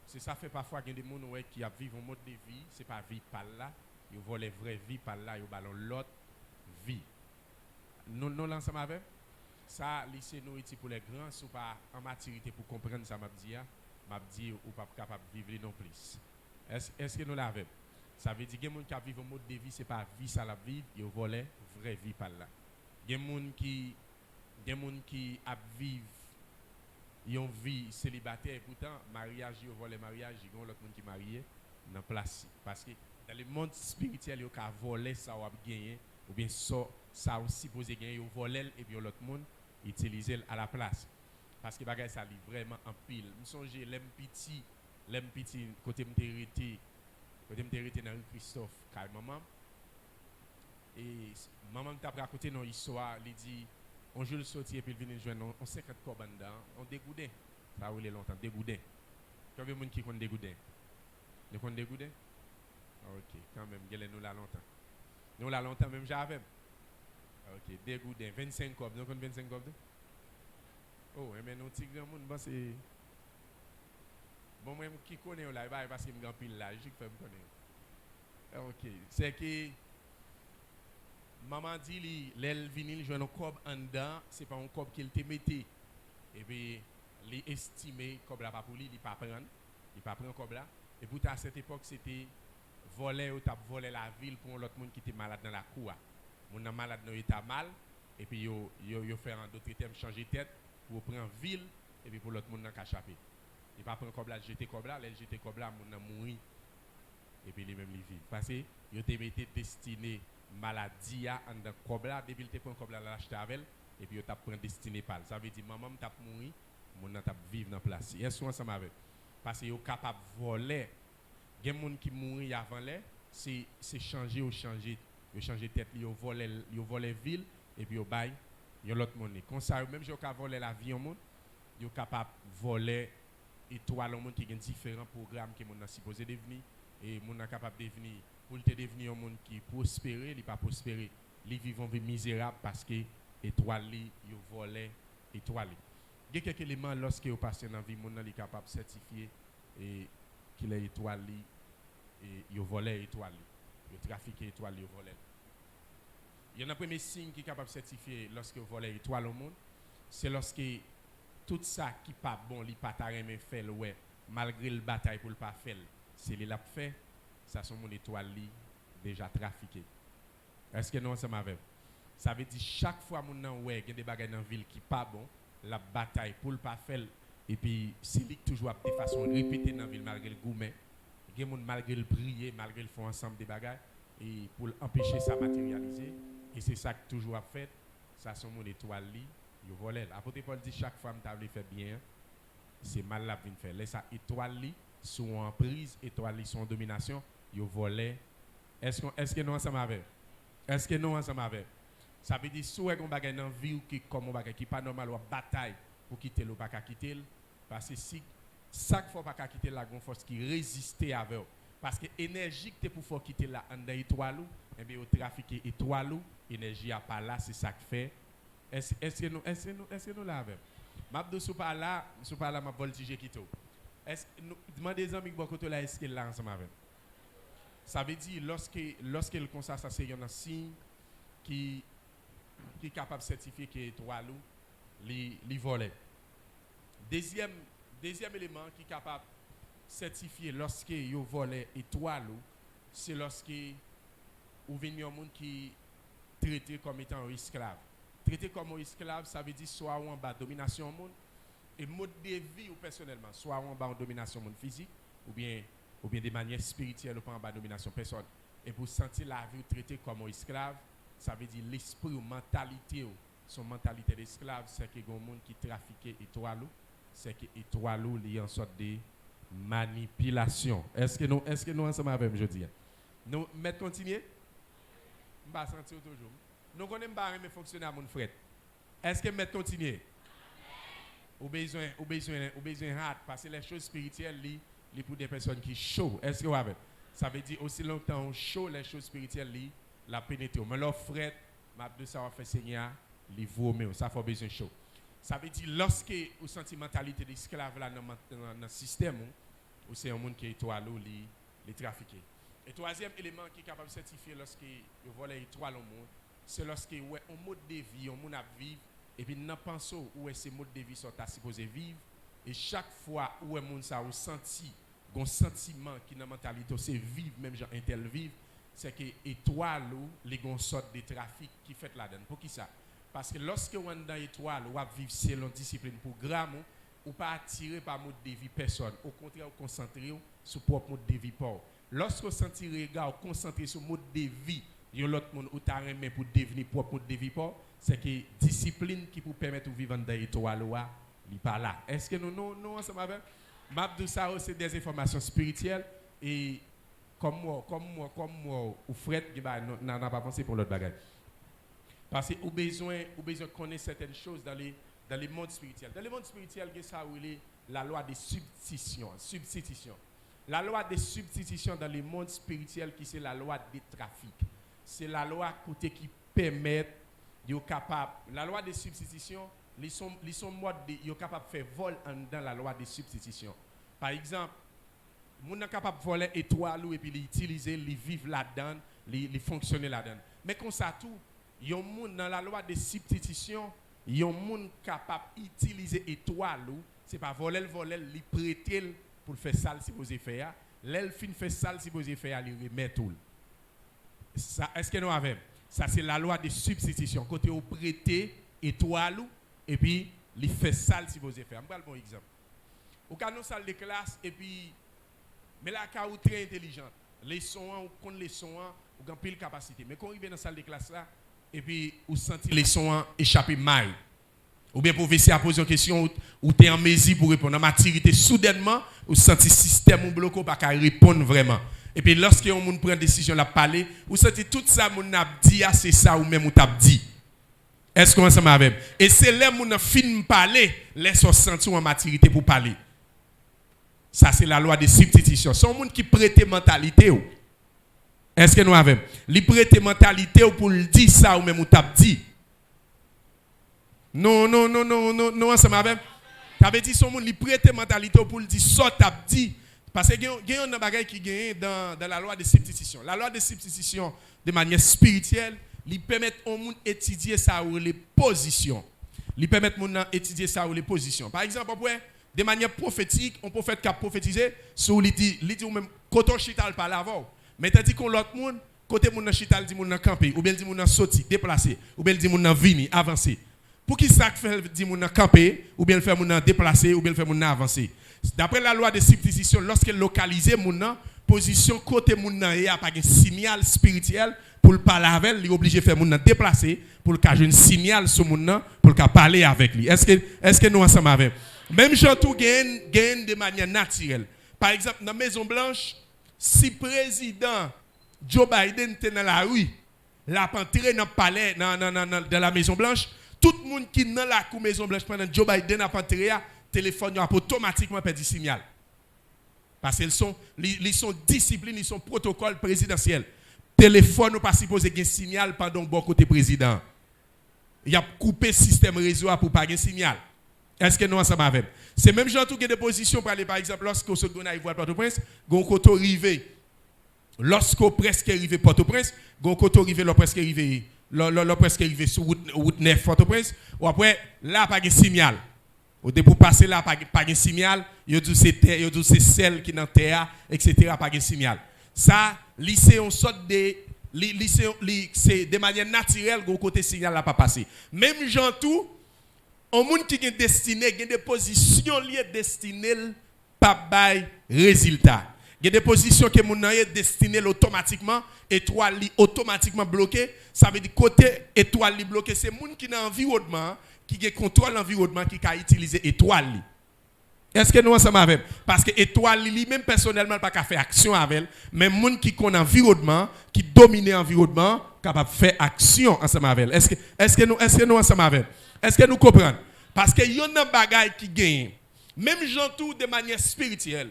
[SPEAKER 2] C'est ça fait parfois qu'il y a des gens qui vivent un mode de vie, c'est pas vie par là, ils volent vraie vie par là, ils ballon l'autre vie. Nous l'ensemble avec ça lycée nous pour les grands sous pas en maturité pour comprendre ça m'a dit ou pas capable de vivre non plus. Est-ce que nous l'avons? Ça veut dire que les gens qui vivent un mode de vie, c'est pas vie ça la vie, ils volent vraie vie par là. Il y a des gens qui vivent ils ont vie célibataire et pourtant mariage ils volent mariage ils ont l'autre monde qui marié dans place parce que dans le monde spirituel ils ont voler ça ou gagner ou bien ça aussi supposé gagner ils volent et puis l'autre monde utiliser à la place parce que bagay ça li vraiment en pile me songer l'aime petit côté m'térité dans rue Christophe car maman et maman t'a raconté une histoire il dit on joue le sorti et puis il vient joindre on 50 corps dedans on dégoudin ça roule longtemps dégoudin combien de monde qui connaît dégoudin nous connaît dégoudin OK quand même gèle nous là longtemps même j'avais OK dégoudin 25 corps nous connaît 25 corps oh mais nous petit grand monde bon c'est bon moi qui connaît là parce que me grand pile là je fait me connaît OK c'est que maman dit l'elle vinyle joue un cob en dedans c'est pas un cob qu'il te mettait et puis les estimé cob là pas pour lui il pas prendre cob là et pourtant à cette époque c'était voler ou t'a volé la ville pour l'autre monde qui était malade dans la cour mon malade dans état mal et puis yo faire en d'autres termes changer tête pour prendre ville et puis pour l'autre monde n'a échapper il pas prendre cob là jeter cob là elle jeter cob là mon mourir et puis les même les vivre parce que yo te mettait destiné maladie en dans cobla depuis il te prend cobla l'acheter avec et puis il t'a prend destiné par ça veut dire maman t'a mourir mon t'a vivre dans place est-ce ensemble avec parce que yo capable voler gen monde qui mourir avant là c'est changer ou changer tête yo voler ville et puis yo bail yo l'autre monde comme ça même yo capable voler la vie au monde yo capable voler étoile au monde qui gen différents programmes que mon supposé devenir et mon capable devenir pour te devenir un monde qui prospérer, il pas prospérer, il vivent une vie misérable parce que étoile li yo volé étoile. Il y a quelques éléments lorsque vous passez dans la vie monde est capable de certifier et qu'il est étoile li et yo volé étoile li, yo trafiqué étoile yo volé. Il y a un premier signe qui est capable de certifier lorsque vous volez étoile au monde, c'est lorsque tout ça qui pas bon, li pas ta remen faire ouais, malgré le bataille pour le pas faire, c'est li l'a fait. Ça sont mon étoile déjà trafiqué. Est-ce que nous ensemble avec? Ça veut dire chaque fois mon nan ouais, il y a des bagages dans la ville qui pas bon, la bataille pour le pas faire et puis c'est lui toujours de façon répétée dans la ville malgré le gourmet. Il y a des gens malgré le prier, malgré le font ensemble des bagages et pour empêcher ça matérialiser et c'est ça que toujours a fait. Ça sont mon étoile yo volé. Apôtre Paul dit chaque femme t'a fait bien, c'est mal la vinn faire. Laisse ça étoile li sous emprise, étoile li sous domination. Yo volé. Est-ce que nous ensemble avec? Est-ce que nous ensemble avec? Ça veut dire soit on bagay dans vie qui comme on bagay qui pas normal ou bataille pour quitter le pas quitter parce que si chaque fois pas quitter la grande force qui résister avec parce que énergie que pour faut quitter la en étoile et bien au trafiquer étoile énergie a pas là c'est ça que fait est-ce que nous là avec m'abdou sou pas là m'a voltiger quitter est-ce nous demandez les amis beaucoup là est-ce qu'il là ensemble avec ça veut dire lorsque comme ça c'est un signe qui est capable de certifier que étoile li volé deuxième élément qui est capable de certifier lorsque yo volé étoile c'est lorsque ou vient un monde qui traité comme étant un esclave traité comme un esclave ça veut dire soit en bas domination monde et mode de vie ou personnellement soit en bas en domination monde physique ou bien de manière spirituelle ou pas en bas domination personne et pour sentir la vie traité comme un esclave ça veut dire l'esprit ou mentalité ou son mentalité d'esclave c'est que un monde qui trafiquait étoile c'est que étoile li en sorte de manipulation. Est-ce que nous ensemble avec je dis? Nous mettons continuer. On va sentir toujours. Nous connaissons pas mais fonctionner à mon frère. Est-ce que mettre continuer? Ou besoin hâte parce que les choses spirituelles li pour des personnes qui chaud. Est-ce que vous avez? Ça veut dire aussi longtemps on chaud les choses spirituelles la pénétrer. Mais leur frère m'a de ça va faire Seigneur li vomir, ça fait besoin chaud. Ça veut dire lorsque vous sentez mentalité d'esclave là dans le système ou c'est un monde qui est étoile ou les trafiquer. Et troisième élément qui est capable de certifier lorsque vous volez étoile au monde, c'est lorsque ouais un mode de vie, on monde à vivre et puis n'a pensé où est ces modes de vie sont supposés vivre et chaque fois où est monde ça ou senti un sentiment qui dans mentalité c'est vivre même gens intel vivre, c'est que étoile ou les gon sorte de trafic qui fait là-dedans. Pour qui ça? Parce que lorsque on est dans l'étoile, on va vivre selon discipline programme, ou pas attiré par mode de vie personne. Au contraire, on concentré sur propre mode de vie pour. Lorsque on sentit regard, concentré sur mode de vie, il y a l'autre monde ou t'a remis pour devenir propre mode de vie pour, c'est que discipline qui peut permettre de vivre dans l'étoile ou il pas là. Est-ce que nous ensemble avec Mabdou ça c'est des informations spirituelles et comme moi ou Fred qui n'a pas pensé pour l'autre bagage. Parce que vous besoin de connaître certaines choses dans les mondes spirituels. Dans les mondes spirituels, il y a ça où il est la loi de substitution. La loi de substitution dans les mondes spirituels qui c'est la loi des trafics. C'est la loi qui permet de capable. La loi de substitution, ils sont mode de capable de faire vol dans la loi de substitution. Par exemple, on est capable de voler étoile et puis l'utiliser, les vivre là-dedans, les fonctionner là-dedans. Mais comme ça tout, il y a un monde dans la loi de substitution, il y a un monde capable d'utiliser étoile, c'est pas voler, les prêter pour faire ça si vous avez fait. L'elle fin fait ça si vous avez fait, il remet tout. Ça, est-ce que nous avons? Ça c'est la loi de substitution. Côté vous prêter étoile et puis il fait ça si vous avez fait. Je vais vous un bon exemple. Au cas nous salle de classe et puis mais là quand vous très intelligent, les sons ou connaît les sons ou pile capacité. Mais quand vous arrivez dans la salle de classe là et puis vous sentez les sons échapper mal. Ou bien professeur a posé une question ou tu es en mesure pour répondre en maturité soudainement ou sentez système ou bloqué pas qu'à répondre vraiment. Et puis lorsque on prend une décision la parler, vous sentez tout ça mon a dit c'est ça ou même ou t'a dit. Est-ce qu'on ensemble avec? Et c'est là mon fin parler, laisse sentir en maturité pour parler. Ça c'est la loi de substitution. C'est un monde qui prête mentalité. Est-ce que nous avons? Li prête mentalité pour le dire ça ou même ou t'a dit. Non, ensemble avec. Ça veut dire son monde li prête mentalité pour le dire ça t'a dit. Parce qu'il y a un bagage qui gagne dans la loi de substitution. La loi de substitution, de manière spirituelle, lui permet au monde d'étudier ça ou les positions. Lui permet au monde d'étudier ça ou les positions. Par exemple, de manière prophétique, on peut faire cap prophétiser sur lui dit ou même quand on chital par l'avant. Mais tandis qu'on l'autre monde, côté mon chital dit mon camper, ou bien dit mon sorti, déplacer, ou bien dit mon venir, avancer. Pour qui ça fait dit mon camper, ou bien faire mon déplacer, ou bien faire mon avancer. D'après la loi de substitution, lorsque localiser mon position côté mon il y a pas un signal spirituel pour le parler avec, il est obligé de faire mon déplacer pour le cacher un signal sur mon pour le parler avec lui. Est-ce que nous ensemble avec? Même gens tout gagne de manière naturelle. Par exemple, dans la Maison Blanche, si président Joe Biden était dans la rue, la entré dans le palais, dans la Maison Blanche, tout le monde qui est dans la cour Maison Blanche pendant Joe Biden a entré, téléphone a automatiquement perdu signal. Parce qu'ils sont disciplinés, ils sont protocole présidentiel. Téléphone n'est pas supposé gagner signal pendant bon côté président. Il a coupé le système réseau pour pas gagner signal. Est-ce que nous ensemble avec? C'est même gens qui ont des positions pour aller par exemple lorsqu'on se donne à Ivoire Port-au-Prince, gon koto rivé. Lorsqu'on presque arrivé Port-au-Prince, gon koto rivé le presque arrivé sur route 9 Port-au-Prince, ou après là pas de signal. Ou pour passer là pas de signal, yo dit c'est celle qui dans terre etc. pas de signal. Ça lycée on sorte de c'est de manière naturelle gon côté signal là pas passer. Même gens tout un monde qui est destiné, il y a des positions liées destinées pas bail résultat. Il y a des positions que mon est destiné automatiquement, étoile li automatiquement bloqué, ça veut dire côté étoile li bloqué, c'est monde qui dans environnement qui contrôle l'environnement qui a utilisé étoile li. Est-ce que nous ensemble avec? Parce que étoile lui-même personnellement pas qu'à faire action avec elle, mais monde qui connaît environnement, qui domine l'environnement, capable de faire action ensemble avec elle. Est-ce que nous ensemble avec? Est-ce que nous comprenons? Parce que y a un bagage qui gagne. Même gens tout de manière spirituelle.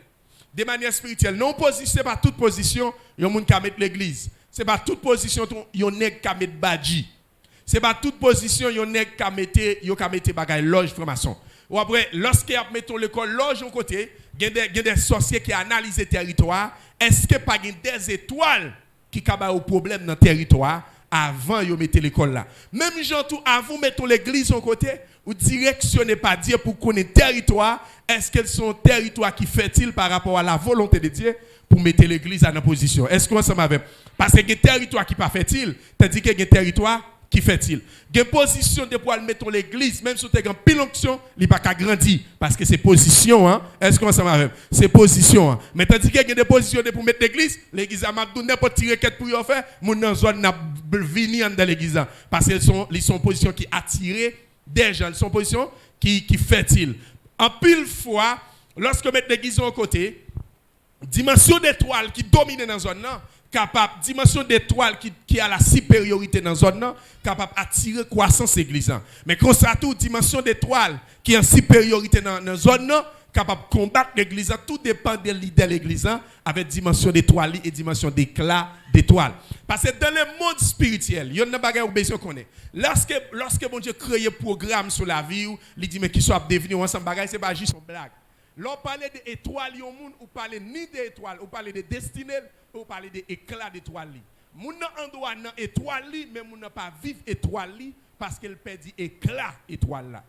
[SPEAKER 2] De manière spirituelle, non position, c'est pas toute position, y a monde qui mettre l'église. C'est pas toute position y a nèg qui mettre badji. C'est pas toute position y a nèg qui mettre bagage loge franc-maçon. Ou après, lorsqu'il y a mettons l'école loge au côté, il y a des sorciers qui analysent le territoire. Est-ce que pas des étoiles qui ont au problème dans le territoire avant de mettre l'école là? Même gens tout avant mettons l'église au côté, ou directionnez pas Dieu pour connaître le territoire. Est-ce qu'elles sont territoire qui fait-il par rapport à la volonté de Dieu pour mettre l'église à la position? Est-ce qu'on s'en avec? Parce que le territoire qui pas fait-il, tandis que le territoire qui fait-il? Il y a une position de pour mettre l'église, même si tu as une pile onction, il n'a pas grandi. Parce que c'est position, hein? Est-ce qu'on s'en va? C'est position. Hein? Mais tandis qu'il y a des positions pour mettre l'église a n'importe tiré quête pour y faire, mon dans zone n'a venir dans l'église. Parce qu'elles sont positions qui attirent des gens, elles sont positions qui fait-il. En pile fois, lorsque mettre l'église au côté, dimension d'étoile qui domine dans la zone là, capable dimension d'étoile qui a la supériorité dans la zone là, capable attirer croissance église. Mais comme ça tout dimension d'étoile qui a supériorité dans la zone là, capable combattre l'église, tout dépend des leaders de l'église avec dimension d'étoile et dimension d'éclat d'étoile. Parce que dans le monde spirituel, il y a une bagarre où besoin qu'on est. Lorsque bon Dieu crée un programme sur la vie, il dit mais qui soit devenu ensemble bagarre, c'est pas juste une blague. L'on parle d'étoiles, on parle ni d'étoiles, on parle de destinée, on parle d'éclat d'étoiles. Moun nan doit nan étoile mais moun n'a pas vivre étoile parce qu'elle perd éclat étoile là.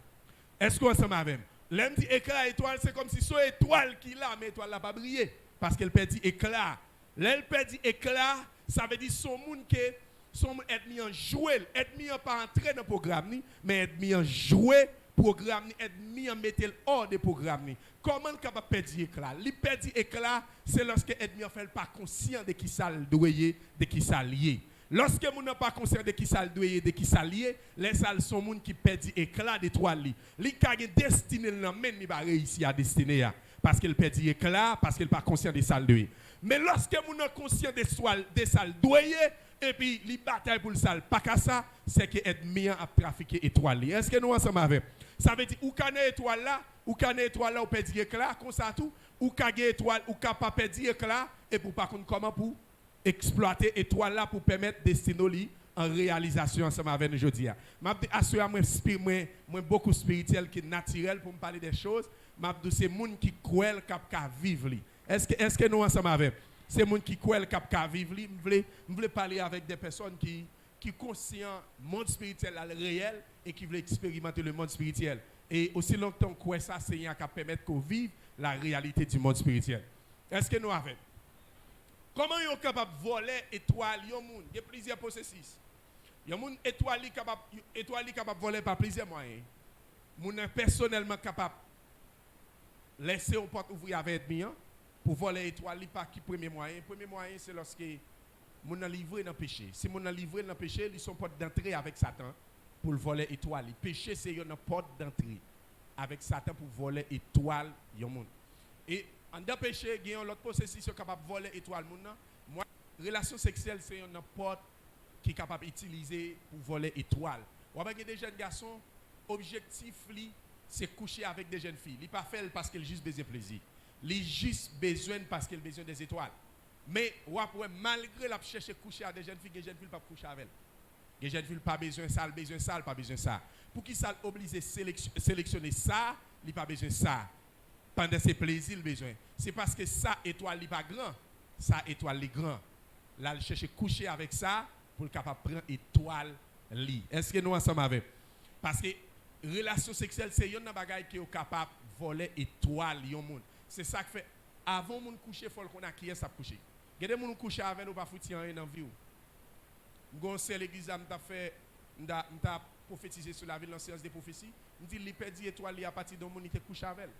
[SPEAKER 2] Est-ce qu'on s'en avec? L'aime dit éclat étoile, c'est comme si son étoile qui là, mais étoile là pas briller parce qu'elle perd éclat. L'elle perd éclat, ça veut dire son monde que son ennemi en jouer, ennemi en pas entrer dans le programme mais ennemi en jouer programme ennemi en mettre hors de programme. Comment capable perdre éclat? Li perdre éclat, c'est lorsque ennemi en fait pas conscient de qui ça doyer, de qui ça lié. Lorsque moun n'a pas conscient de qui ça doyer, de qui ça lié, les salles sont moun qui perdent éclat d'étoile li ka gen destiné nan men ni ba réussir à destiner parce qu'il perd éclat parce qu'il pas conscient de ça doyer. Mais lorsque moun est conscient des salles doyer et puis li bataille pour le sale pas qu'à ça, c'est que ennemi a trafiqué étoile. Est-ce que nous ensemble avec? Ça veut dire ou kana étoile là, ou perd éclat comme ça tout, ou ka gen étoile ou ka pas perd éclat et pour pas comment pour exploiter étoile là pour permettre destiner en réalisation ensemble avec nous aujourd'hui. M'a assuré moi beaucoup spirituel qui naturel pour me parler des choses, m'a dit c'est monde qui croit cap ka vivre li. Est-ce que nous ensemble avec? C'est monde qui croit cap ka vivre li, me voulais parler avec des personnes qui conscient monde spirituel réel et qui veulent expérimenter le monde spirituel. Et aussi longtemps que ça, c'est un qui permettre qu'on vive la réalité du monde spirituel. Est-ce que nous avons? Comment ils sont capables de voler étoile? Il y a plusieurs processus. Il y a des étoiles capables de voler par plusieurs moyens. Ils sont personnellement capables de laisser une porte ouverte avec ennemi pour voler étoile par qui premier moyen? Le premier moyen, c'est lorsque ils sont livrés dans le péché. Si ils sont livrés dans le péché, ils sont porte d'entrée avec Satan pour voler étoile. Le péché, c'est une porte d'entrée avec Satan pour voler étoile. Et en d'un péché, il y a l'autre processus capable de voler étoile. Moi, relation sexuelle, c'est une porte qui est capable d'utiliser pour voler étoile. Ou avec des jeunes garçons, objectif, c'est coucher avec des jeunes filles. Il n'est pas fait parce qu'il a juste besoin de plaisir. Il a juste besoin parce qu'il a besoin des étoiles. Mais malgré la chercher coucher avec des jeunes filles, les jeunes filles ne peuvent pas coucher avec elles. Les jeunes filles pas besoin ça, pas besoin ça. Pour qui ça obligé sélectionner ça, il pas besoin ça. Pendant ses plaisirs, besoin. C'est parce que ça étoile n'est pas grand, ça étoile est grand. Là, il cherche coucher avec ça pour le capable prendre étoile li. Est-ce que nous ensemble avec? Parce que relation sexuelle, c'est une bagaille qui est capable de voler étoile yon monde. C'est ça que fait avant moun coucher, faut qu'on a qui est ça coucher. Gade moun coucher avec nous pas fouti en dans vie. Gon c'est l'église m'a fait m'a prophétisé sur la ville en séance de prophétie. Me dit li perdi étoile à partir de moun qui couche avec elle.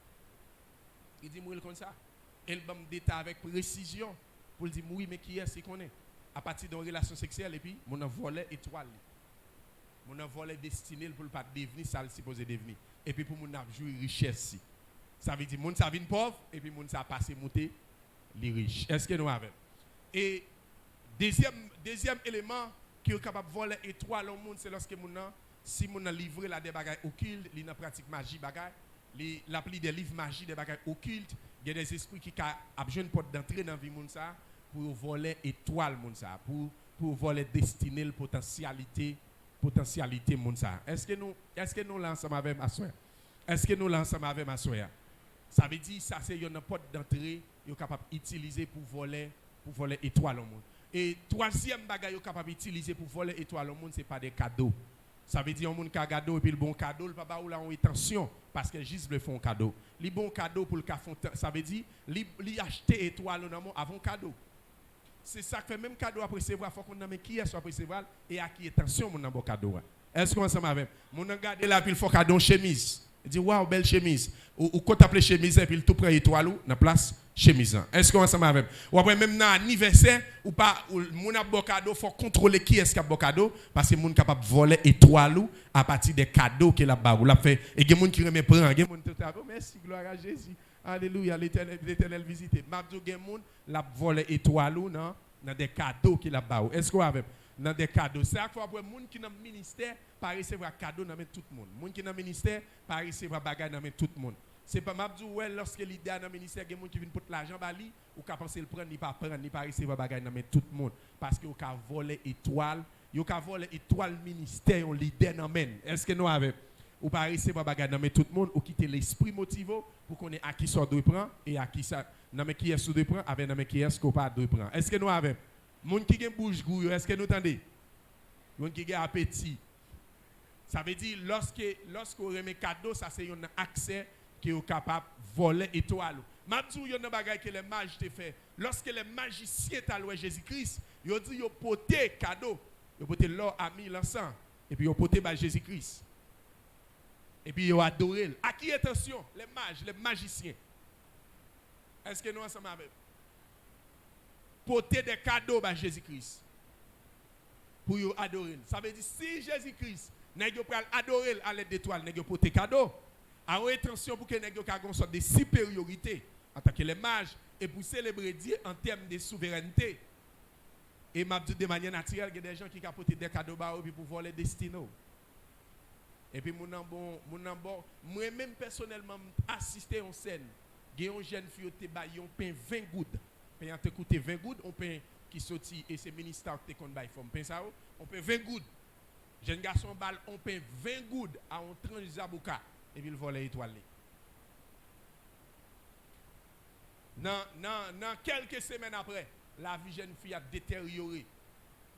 [SPEAKER 2] Il dit mourir comme ça. Elle va me détailler avec précision pour dire oui mais qui est-ce qu'on est à partir d'une relation sexuelle et puis mon a volé étoile. Mon a volé destiné pour pas devenir ça le supposé devenir et puis pour mon a jouer richesse. Ça veut dire, moun ça vient pauvre, et puis moun ça passe monter, les riches. Est-ce que nous avons? Et deuxième élément qui est capable de voler étoile au monde, c'est lorsque moun, si moun a livré la des bagages occultes, il a pratique magie bagages, l'appli des livres magie des bagages occultes, il y a des esprits qui ont besoin de porte d'entrée dans la vie moun ça pour voler étoile moun ça, pour voler destinée, potentialité moun ça. Est-ce que nous l'ensemble avec ma soeur? Est-ce que nous l'ensemble avec ma soeur? Ça veut dire ça c'est une porte d'entrée yo capable d'utiliser pour voler étoile au monde. Et troisième bagage yo capable d'utiliser pour voler étoile au monde, c'est pas des cadeaux. Ça veut dire un monde qui a cadeau et puis le bon cadeau, le papa ou là on attention parce que juste le font cadeau. Les bons cadeaux pour le font, ça veut dire li acheter étoile avant cadeau. C'est ça que fait même cadeau après recevoir, faut qu'on ait qui est soit recevoir et à qui attention mon bon cadeau. Est-ce qu'on ensemble avec mon regarder là puis il faut cadeau chemise. Il dit waouh belle chemise ou quand t'appelle chemise et puis il tout prend étoile ou dans place chemise. Est-ce qu'on ensemble avec ou après même dans anniversaire ou pas mon a bon cadeau faut contrôler qui est-ce qui a bon cadeau parce que mon capable voler étoile ou à partir des cadeaux qu'il a ba ou l'a fait et il y a monde qui remet prend il y a monde tout merci gloire à Jésus. Alléluia, l'Éternel visité. Mabdou gen moun la voler étoile ou non dans des cadeaux qu'il a ba ou. Est-ce qu'on avec dans des cadeaux. C'est à fois pour moun qui dans ministère pas recevoir cadeau dans tout le monde. Moun qui dans ministère pas recevoir bagage dans tout le monde. C'est pas Mabdou ouais lorsque l'idée dans ministère gen moun qui vient pour l'argent bali ou ka penser le prendre ni pas recevoir bagage dans tout le monde parce que ou ka voler étoile, yo ka voler étoile ministère on leader dans men. Est-ce que nous avec ou pas recevoir bagage dans tout le monde ou quitter l'esprit motivé pour qu'on ait à qui ça doit prendre et à qui ça dans qui est sous doit prendre avec dans qui est qu'on pas doit prendre. Est-ce que nous avec moun qui gen bouche gou, est-ce que nous entendez? Moun qui gen appétit. Ça veut dire lorsqu'on remet cadeau, ça c'est un accès qui est capable de voler étoile. Mabdou yon nan bagay que les mages te fait. Lorsque les magiciens t'a loué Jésus-Christ, yo dit yo poté cadeau, yo poté l'or ami l'encens et puis yo poté ba Jésus-Christ. Et puis yo adoré. À qui attention? Les mages, les magiciens. Est-ce que nous ensemble avec? Porter des cadeaux à Jésus-Christ pour yo adorer. Ça veut dire si Jésus-Christ nèg yo pral adorer à l'aide d'étoiles, nèg yo porter cadeau. Alors attention pour que nèg yo ka gon sorte de supériorité en tant que les mages et pour célébrer Dieu en termes de souveraineté. Et m'a dit de manière naturelle, il y a des gens qui capotent des cadeaux pour voler destino. Et puis mon moi-même personnellement assisté en scène, il y a une jeune fille qui a pain 20 gouttes. Pain a coûté 20 gouttes, on pain qui sorti et c'est ministère qui compte bail forme pain ça on pain 20 gouttes. Jeune garçon balle on pain 20 gouttes à un tranche zabouka et puis il vole étoile. Dans quelques semaines après, la vie jeune fille a détérioré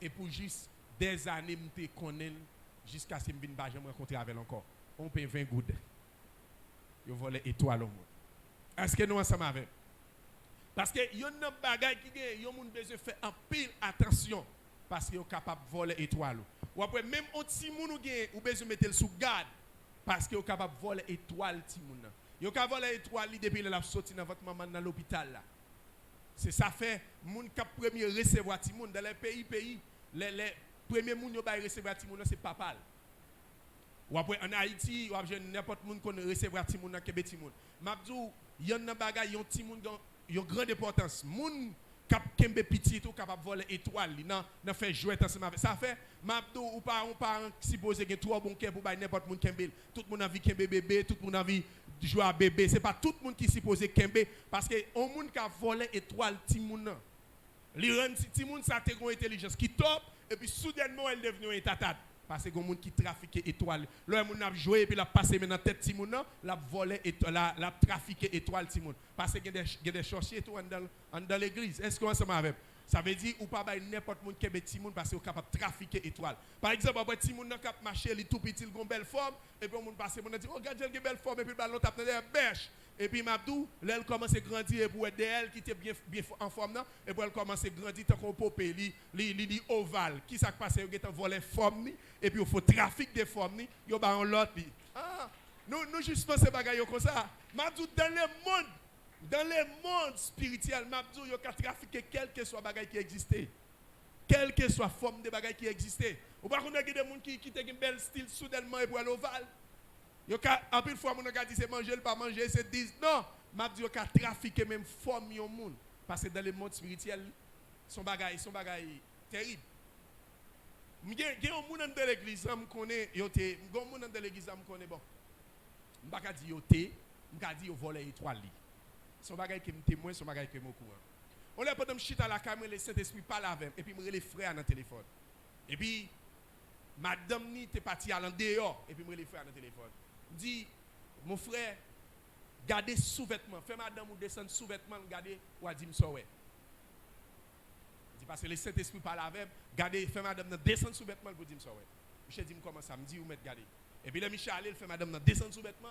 [SPEAKER 2] et pour juste des années me connaît jusqu'à ce que je ne me rencontrer avec encore. On paye 20 gouttes. Yo vole étoile au monde. Est-ce que nous ensemble avec? Parce que y a un bagay qui gagne, yo moun besoin faire en pile attention parce que yo capable voler étoile. Ou après même on ti moun ou besoin mettre le sous garde parce que yo capable voler étoile ti moun. Yo ka voler étoile depuis la sorti dans votre maman dans l'hôpital là. C'est ça fait moun cap premier recevoir ti moun dans les pays les premiers moun yo ba recevoir ti moun c'est papa. Ou après en Haïti, ou après n'importe moun qu'on recevoir ti moun dans Québec ti moun. Mabdou yon nan bagay yon ti moun yon grande importance. Moun cap kembe petit tout capable voler étoile nan fait jouer ensemble avec ça fait Mabdou ou pas on pas supposé que trois bon cœur pour ba n'importe moun kembe. Tout moun envie kembe bébé, tout moun envie jouer à bébé, c'est pas tout le monde qui supposé kembe parce que on monde qui a volé étoile ti moun nan. Li ren ti moun ça te gon intelligence qui top et puis soudainement elle devenu une tatade parce que gon monde qui trafiquer étoile. Là moun a joué et puis la passer dans tête ti moun nan, la volé étoile, la trafiquer étoile ti moun parce que il y a des sorciers tout dans l'église. Est-ce qu'on ensemble avec? Ça veut dire ou pas bail n'importe monde kembe ti moun parce que capable trafiquer étoile. Par exemple, après ti moun nan k'ap marcher li tout petit, il gon belle forme et puis on moun passer moun dit oh regarde elle belle forme et puis ballon tape dans les bêches. Et puis Mabdou, là elle commence à grandir et pour aider elle qui était bien en forme là et puis elle commence à grandir tant qu'on popé li ovale. Qui ça passe yo get voler forme ni et puis il faut trafic de forme ni, yo ba on l'autre li. Ah, nous justement ces bagaille comme ça. Mabdou dans le monde spirituel, Mabdou yo ka trafiquer quel que soit bagaille qui existait. Quelle que soit forme de bagaille qui existait. Ou pas qu'on a des gens qui te gen bel style soudainement et pour l'ovale. Yo ka en pile fois mon gars dit c'est manger le pas manger c'est 10 non, m'a dit yo ka trafiquer même forme yon monde parce que dans le monde spirituel son bagay terrible. M'gè yon moun dans l'église me connaît yo té gon moun dans l'église me connaît bon. M'pa ka di yo té, m'ka di yo voler étoile li. Son bagay qui me témoin, son bagay qui me courant. On l'a pendant chita la caméra le Saint-Esprit parle avec et puis me les frères dans téléphone. Et puis madame ni t'es parti à l'en dehors et puis me les frères dans téléphone. Dit mon frère gardez sous-vêtements, fais madame ou descendre sous-vêtements, gardez ou a dit me ouais. Dit parce que le Saint-Esprit parle avec, gardez fais madame descendre sous-vêtements pour dire me ouais. Michel dit me comment ça me dit ou mettre garder. Et puis là Michel allait fait madame descendre sous-vêtements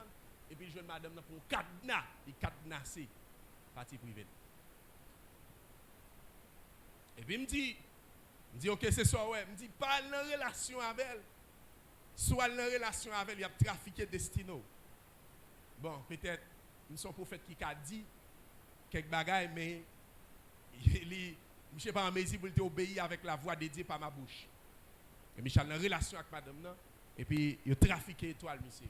[SPEAKER 2] et puis jeune madame pour cadenas, il cadenassé partie privée. Et puis me dit OK c'est ça ouais, me dit pas en relation avec elle. Soit en relation avec elle, il a trafiqué destino. Bon, peut-être nous sommes prophètes qui a dit quelques bagailles mais je ne sais pas en mesure pour obéir avec la voix de Dieu par ma bouche. Et Michel en relation avec madame non et puis il a trafiqué étoile monsieur.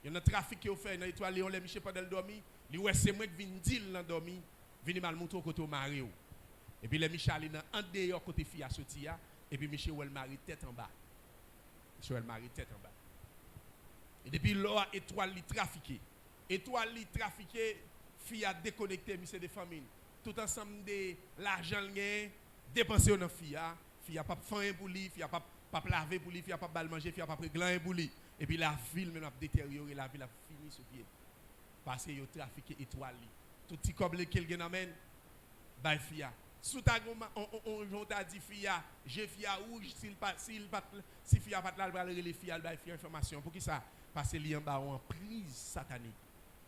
[SPEAKER 2] Il a trafiqué au fait dans étoile on les Michel pas dans le dormi, lui ouais c'est moi qui viens dire dans dormi, venir mal montrer côté au mari. Et puis les Michel est en dehors côté fille à sortir et puis Michel elle mari tête en bas. Michel elle mari tête en bas. Et depuis là étoile li trafiqué. Étoile li trafiqué, fille a déconnecté monsieur de famille. Tout ensemble de l'argent gain dépensé dans fille a pas faim pour lui, fille a pas laver pour lui, fille a pas bal manger, fille a pas pris gland pour lui. Et puis la ville même a détérioré, la ville a fini sur pied. Parce que yo trafiqué étoile li. Tout petit comme lequel gen amène bay fille. Sous ta on t'a dit fille, j'ai fille rouge si fille pas là va les filles bay fille information. Pour qui ça? Parce que li en bas en prise satanique.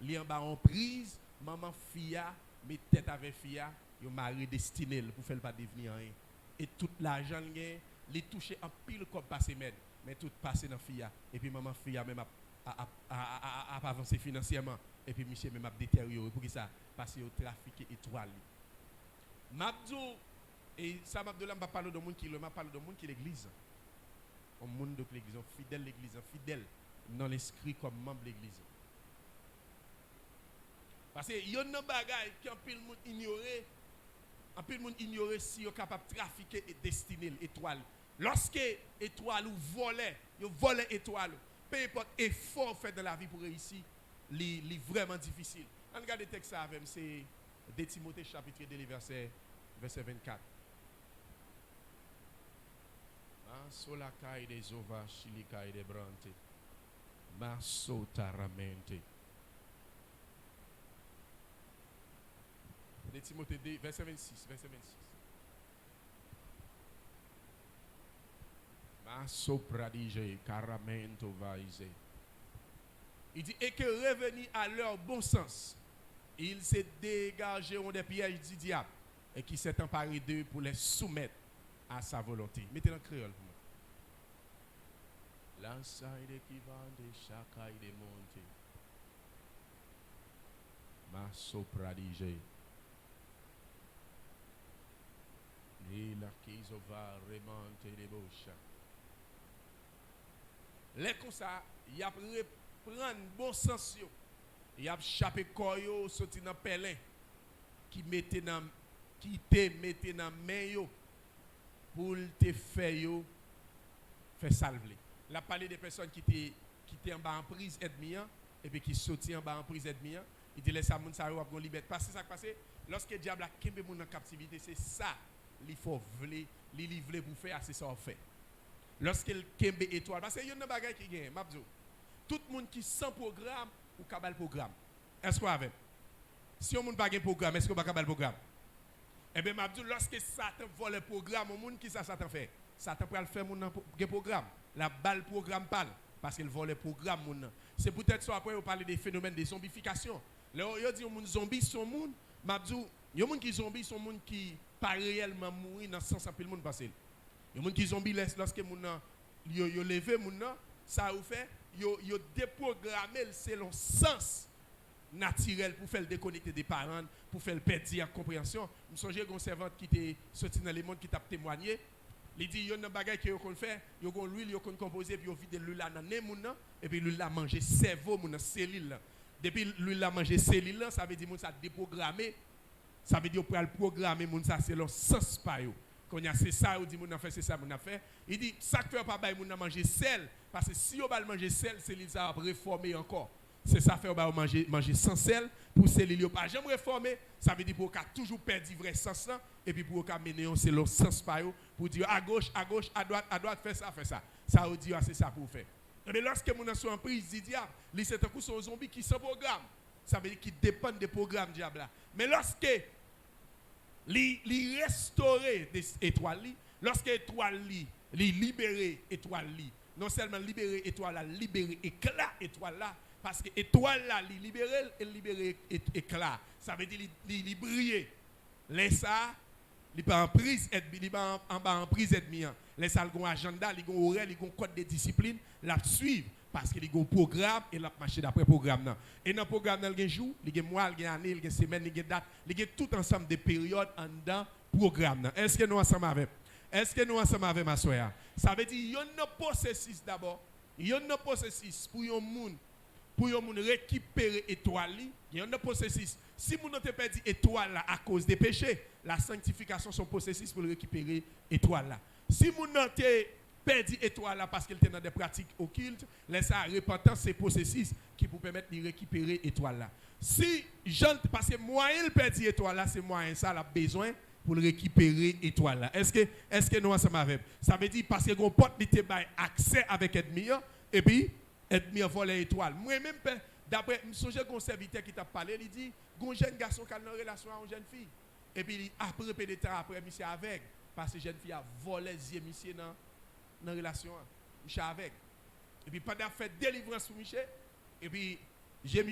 [SPEAKER 2] Li en bas en prise, maman fille met tête avec fille, yo mari destiné pour faire pas devenir rien. Et tout l'argent gain, li touché en pile comme passer mais tout passé dans fille et puis maman fille même a avancé financièrement et puis monsieur même a détérioré pour qui ça? Parce que yo trafiqué étoile. Mabdou et ça Mabdoula m'a parlé de monde qui le m'a parlé de monde qui l'église. Un monde de l'église, fidèle l'église, fidèle non inscrit comme membre de l'église. Parce que il y a un bagage qui en pile monde ignorer, en pile monde ignorer si yo capable trafiquer et destiner l'étoile. Lorsque étoile ou voler étoile, peu importe effort fait dans la vie pour réussir, li vraiment difficile. On regarde le texte avec c'est de Timothée chapitre 2 verset 24. Sola kai de zova shilika de brante. Masota ramente. De Timothée 2 verset 26. Maso pradige caramento vaise. Il dit et que revenus à leur bon sens, ils se dégageront des pièges du diable et qui s'est emparé d'eux pour les soumettre à sa volonté. Mettez dans le créole pour moi. L'ensaïde qui va de chaque de monter. Maso pradige. Et la qui va remonter les bouches. Les comme ça, il y a prendre bon sens. Il y a chapé koyo sorti dans pelin qui mettait dans qui te mettait dans main yo pour te faire salver. La parler des personnes qui étaient en bas en prise ennemi et puis qui sorti en bas en prise ennemi. Il dit laisse ça moun ça va liberté parce que ça passe lorsque le diable a kembe moun en captivité c'est ça il faut vle li livrer pour faire c'est ça on fait. Lorsque le kembe étoile parce que y a une bagaille qui gagne mabzo. Tout le monde qui sans programme ou kabal programme. Est-ce qu'on avec? Si on n'a pas de programme, est-ce qu'on va kabal programme? Eh bien, Mabdou, lorsque Satan vole le programme, au monde qui ça Satan fait? Satan peut le faire mon programme. La balle programme parle parce qu'il vole le programme. C'est peut-être ça après on parle des phénomènes de zombification. Là, on dit que les zombies sont monde, Mabdou, les gens qui zombies sont monde qui pas réellement mourir dans le sens où le monde passe. Les gens qui zombies lorsque moun yo levé moun ça ou fait yo déprogrammé selon sens naturel pour faire le déconnecter des parents, pour faire le perdre la compréhension. Je me souviens d'une servante qui était sortie dans le monde qui t'a témoigné.
[SPEAKER 3] Il dit, il y a une bagaille que vous fait, il y a l'huile, vous composé, puis vous videz l'huile dans le nez, et puis l'huile a mangé cerveau, mon cellule. Depuis l'huile a mangé cellule, ça veut dire que ça déprogrammé. Ça veut dire que vous programmer, ça c'est le sens par eux. Quand il a c'est ça, il dit, mon fait, c'est ça, mon fait. Il dit, ça que pas bail, mon manger sel, parce que si on va manger sel, cellule ça va réformer encore. C'est ça fait on manger sans sel pour cellule pas jamais réformer, ça veut dire pour qu'a toujours perdu vrai sens là et puis pour qu'a mener c'est le sens par eux pour dire à gauche, à droite faire ça. Ça veut dire c'est ça pour faire. Mais lorsque mon sont en prise du diable, li c'est un coup son zombie qui sans programme. Ça veut dire qu'il dépend des programmes diable là. Mais lorsque li restaurer des étoiles, lorsque étoile li libérer étoile li, non seulement libérer étoile là, libérer éclat étoile là. Parce que l'étoile là, il libère éclat. Ça veut dire qu'il brille. Laisse ça, il pas en prise en prise ennemi. Laisse ça, il a un agenda, il a un horaire, il a un code de discipline, la suivre. Parce qu'il y a un programme et il a marché d'après le programme. Et dans le programme, il y a un jour, il y a un mois, il y a une année, il y a une semaine, il y a une date, il y a tout ensemble de périodes en dedans programme. Est-ce que nous ensemble avec? Est-ce que nous ensemble avec ma soeur? Ça veut dire qu'il y a un processus d'abord. Il y a un processus pour un monde. Pour récupérer l'étoile, il y a un processus. Si vous n'avez pas perdu l'étoile à cause des péchés, la sanctification est un processus pour récupérer l'étoile. Si vous n'avez perdu l'étoile parce qu'elle était dans des pratiques occultes, laissez à repentance ces processus qui vous permettent de récupérer l'étoile. Si parce que moyen de perdre l'étoile, c'est moyen ça a besoin pour récupérer l'étoile. Est-ce que nous ensemble avec? Ça veut dire parce que vous pouvez accès avec l'ennemi et puis ennemi volé étoile. Moi-même, d'après un serviteur qui t'a parlé, il dit un jeune garçon qui a une relation avec une jeune fille. Et puis, après, peu de temps après, monsieur avec. Parce que la jeune fille a volé les yeux, monsieur, dans la relation. Monsieur avec. Et puis, pendant fait délivrance pour monsieur, et puis, j'ai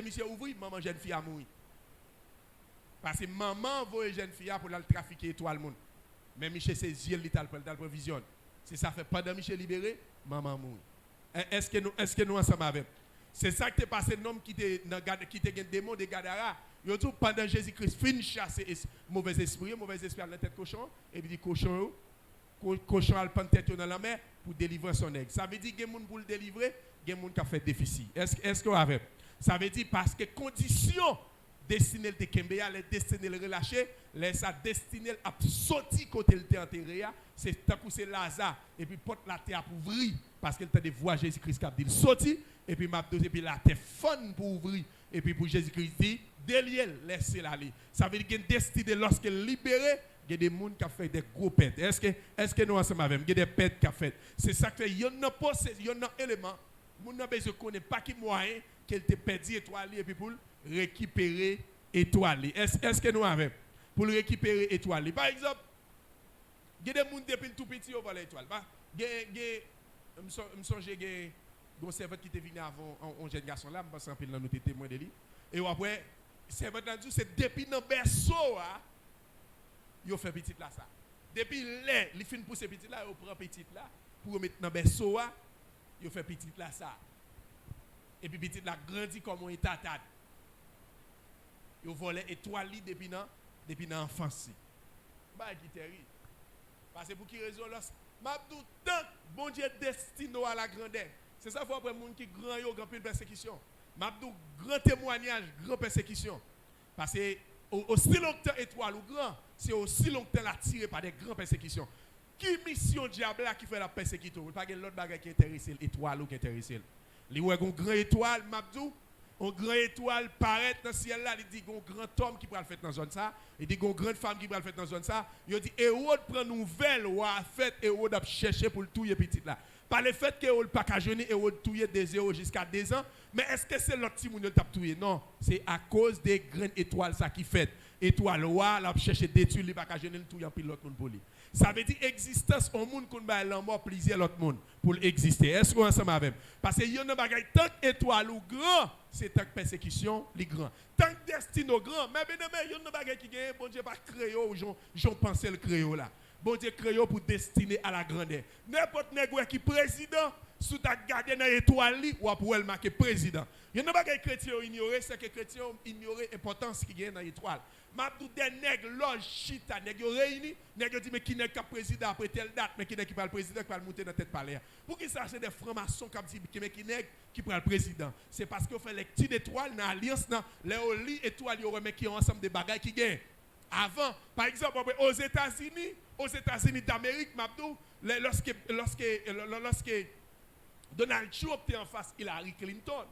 [SPEAKER 3] monsieur ouvert, maman, jeune fille a mouru. Parce que maman voit une jeune fille pour la trafiquer étoile. Mais monsieur, ses yeux, il a le provision. C'est ça fait pendant monsieur libéré, maman mouru. Est-ce que nous ensemble avec? C'est ça qui est passé un homme qui était un démon de Gadara. Il dit pendant Jésus-Christ fin chasser mauvais esprit à la tête cochon et puis dit cochon a le pan tête dans la mer pour délivrer son aigle. Ça veut dire que moun pour le délivrer, il y a des gens qui a fait déficit. Est-ce que vous avez? Ça veut dire parce que condition destinée de Kembéa, les destinés le relâcher, les sa destinée à sortir côté le enterré, c'est tant que c'est Lazare et puis porte la terre pour ouvrir parce qu'il t'a de voir Jésus-Christ qui a dit sorti et puis m'a et puis la terre fun pour ouvrir et puis pour Jésus-Christ dit délier laisser aller. Ça veut dire qu'il y a une destinée lorsqu'il libéré, il y a des gens qui ont fait des gros pètes. Est-ce que nous ensemble avec? Il y a des pètes qui ont fait. C'est ça que fait il y a un élément, mon n'a besoin connaît pas qui moyen qu'elle te perdu étoile et puis pour récupérer étoile. Est-ce que nous avons pour récupérer étoile? Par exemple, il y a des gens depuis tout petit au volet étoile. Je me songe que un serveur qui était venu avant un jeune garçon là, je pense que nous étions témoins de lui. Et après, serveur a dit c'est depuis dans le berceau, il fait petit là ça. Depuis il fin pousser petit là, il prend petit là pour mettre dans le berceau, il fait petit là ça. Et puis petit là grandit comme un tatade. Il volait étoile depuis l'enfance. Bah qui terrible. Parce que pour qui raison là, m'abdou tant bon Dieu destiné à la grandeur. C'est ça faut après monde qui grand yo grand persécution. M'abdou grand témoignage, grand persécution. Parce que aussi longtemps étoile ou grand, c'est aussi longtemps attiré par des grandes persécutions. Qui mission diable qui fait la persécution? Pas que l'autre bagage qui intéresse l'étoile ou qui intéresse. Li ouais une grande étoile m'abdou une grande étoile paraît dans le ciel là, il dit un grand homme qui va le faire dans la zone ça, il dit une grande femme qui va le faire dans la zone ça, il dit Hérode prend nouvelle ou a fait Hérode a chercher pour le tuer petit là. Par le fait que Hérode pas qu'à jeûner, Hérode tuer des 0 jusqu'à 2 ans, mais est-ce que c'est l'autre petit moun qui t'a tué? Non, c'est à cause des grandes étoiles ça qui fait. Étoile wa l'a chercher détruire il pas qu'à jeûner le tuer puis l'autre monde pour lui. Ça veut dire existence au monde qu'on va la mort plaisir l'autre monde pour exister. Est-ce qu'on ensemble avec? Parce que y a une bagaille tant étoile ou grand, c'est tant persécution les grands. Tant destin au grand, mais bien y a une bagaille qui gagne bon Dieu pas créer ou j'en pensais le créer là. Bon Dieu créé pour destiner à la grandeur. N'importe nègre qui président, sous ta garder dans l'étoile, ou pour elle marquer président. Il n'y a pas que les chrétiens ignorent, c'est que les chrétiens ignorent l'importance qui est dans l'étoile. Mabdou des nègres, loge, chita, nègres réunis, nègres dit mais qui n'est qu'un président après telle date, mais qui n'est qui pas le président qui va le monter dans la tête palais. Pour qui ça, c'est des francs-maçons qui n'est qui prend le président. C'est parce qu'on fait les petites étoiles dans l'alliance, les oli étoiles, qui ont ensemble des bagages qui gagnent. Avant, par exemple, aux États-Unis d'Amérique, Mabdou, lorsque Donald Trump était en face Hillary Clinton,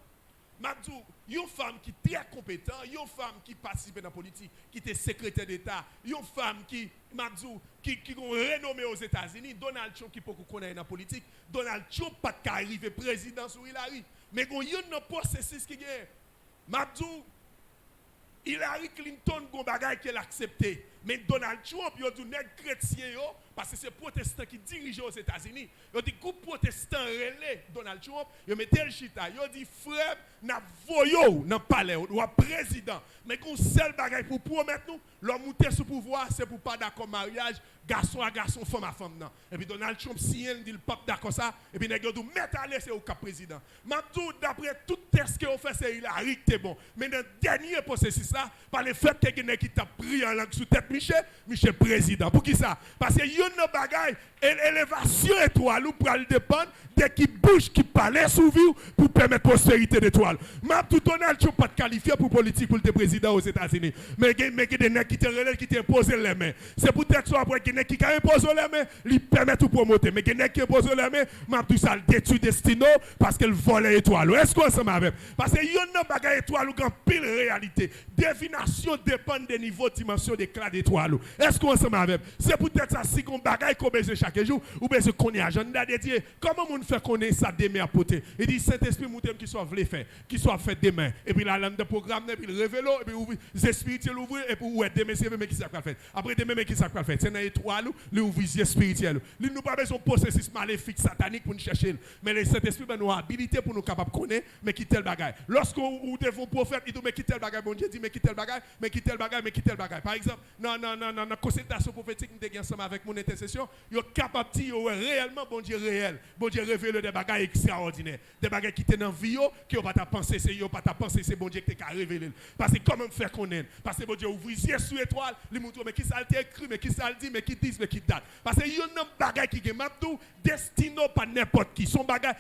[SPEAKER 3] Mabdou, une femme qui est très compétente, une femme qui participe dans la politique, qui était secrétaire d'État, une femme qui, Mabdou, qui est renommée aux États-Unis, Donald Trump qui peut connaître dans la politique, Donald Trump pas arriver président sur Hillary. Mais il y a un processus qui est. Mabdou, Hillary Clinton, il y a un bagage qu'elle a accepté. Mais Donald Trump, il y a des chrétiens, parce que c'est protestants qui dirigent aux États-Unis. Il y a des groupes protestants relais Donald Trump. Il y a tel chita. Il y a dit frère, n'a voyo dans le palais, ou président. Mais qu'on seul bagage pour promettre nous, l'homme monter sous pouvoir, c'est pour pas d'accord mariage, garçon à garçon, femme à femme. Non. Et puis Donald Trump, si il dit le pape d'accord ça, et puis il dit mettre à l'aise, c'est au cap président. Maintenant, d'après tout test que vous faites, c'est Hillary qui est bon. Mais dans le dernier processus là, par le fait que quelqu'un qui t'a pris en langue sous tête, Michel président. Pour qui ça? Parce que y a une bagaille, l'élévation étoile, ou pour le dépendre dès qu'il bouge, qui parle sous vie pour permettre prospérité d'étoile. Même tout Donald Trump pas qualifié pour politique pour le président aux États-Unis. Mais il y a des gens qui te posent les mains. C'est peut-être soit après qu'il y a qui imposent les mains, lui permettent de promoter. Mais il y a qui imposent les mains, même tout ça le détruit destino parce qu'elle vole l'étoile. Est-ce qu'on s'en avec? Parce que y a une bagaille étoile qui a pile réalité. Divination dépend des niveaux de dimension d'éclat d'étoile. Est-ce qu'on s'en avec? C'est peut-être ça si qu'on bagaille qu'on besoin chaque jour ou besoin qu'on y agenda dédié. Comment on fait connaître ça demain à poter? Il dit Saint-Esprit moutem qui soit voulu faire, qui soit fait demain. Et puis la lame de programme, et puis le révélo, et puis les spirituels ouvrir, et puis ouais, demain c'est mais qui ça va faire. Après demain mais qui ça va faire. C'est dans l'étoile, le ouvrir les spirituels. Nous n'avons pas besoin de processus maléfique, satanique pour nous chercher. Mais le Saint-Esprit ben nous habilité pour nous capables de connaître, mais qui tel bagaille. Lorsqu'on devons prophète, il dit mais qui tel bagaille, bon Dieu dit mais qui tel bagaille, mais qui tel bagaille, mais qui tel bagaille. Par exemple, non, consultation prophétique, nous avons ensemble avec mon intercession, il est capable de dire réellement bon Dieu réel, bon Dieu révèle des bagailles extraordinaires, des bagailles qui étaient dans la vie, qui n'ont pas ta pensée, c'est pas ta pensée, c'est bon Dieu qui t'a révélé. Parce que comment faire connaître? Parce que bon Dieu ouvre les yeux sur l'étoile, les montre mais qui ça a écrit, mais qui ça a dit, mais qui dit, mais qui date. Parce que il y a un bagaille qui est mabdou, destino pas n'importe qui. Son bagaille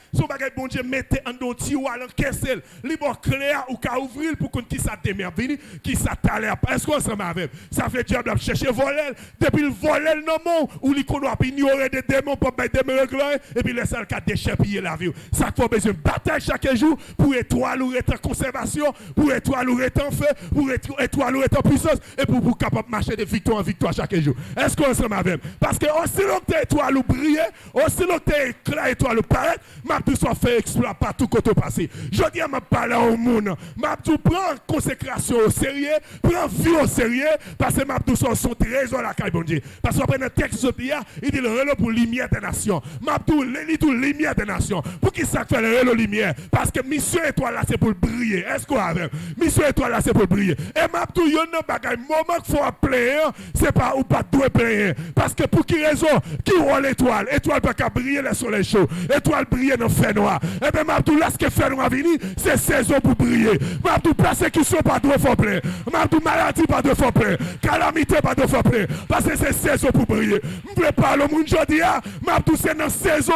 [SPEAKER 3] bon Dieu mettez en don tiroir en caissel, libre clair ou qu'à ouvrir pour qu'on qui ça démerde venir, qui ça t'allait. Est-ce qu'on s'en avec? Ça fait diable chercher voler, depuis le voler le nom ou li qu'on doit ignorer des démons pour mettre des miracles et puis laisser le cas déchapiller la vie. Ça faut besoin de bataille chaque jour pour étoile ou être en conservation, pour étoile ou être en feu, pour étoile ou être en puissance et pour capable marcher de victoire en victoire chaque jour. Est-ce qu'on s'en avec? Parce que aussi long que étoile ou briller, aussi long que éclat étoile ou paraître, m'a tout soit fait exploit partout côté passé. Je dis à ma parler au monde, m'a tout prend consécration au sérieux, prend vie au sérieux parce que m'a tout son trésor la caille bon Dieu. Parce que après le texte de Pierre, il dit le relais pour lumière des nations. M'a tout lumière des nations. Pour qui ça fait le relais lumière? Parce que mission étoile là c'est pour briller. Est-ce qu'on a mission étoile là c'est pour briller. Et m'a tout yon nan bagay moment qu'il faut appeler, c'est pas ou pas doit payer. Parce que pour qui raison? Qui roule l'étoile? Étoile pas qu'à briller le soleil chaud. Étoile briller dans fait noir. Et bien m'a tout là ce que fait noir venir, c'est saison pour briller. M'a tout persécution pas doit faire plein. M'a tout maladie pas doit faire plein. Calamité pas doit faire plein. Parce que c'est saison pour briller. M'prépare le monde jodi a, m'a tout c'est dans saison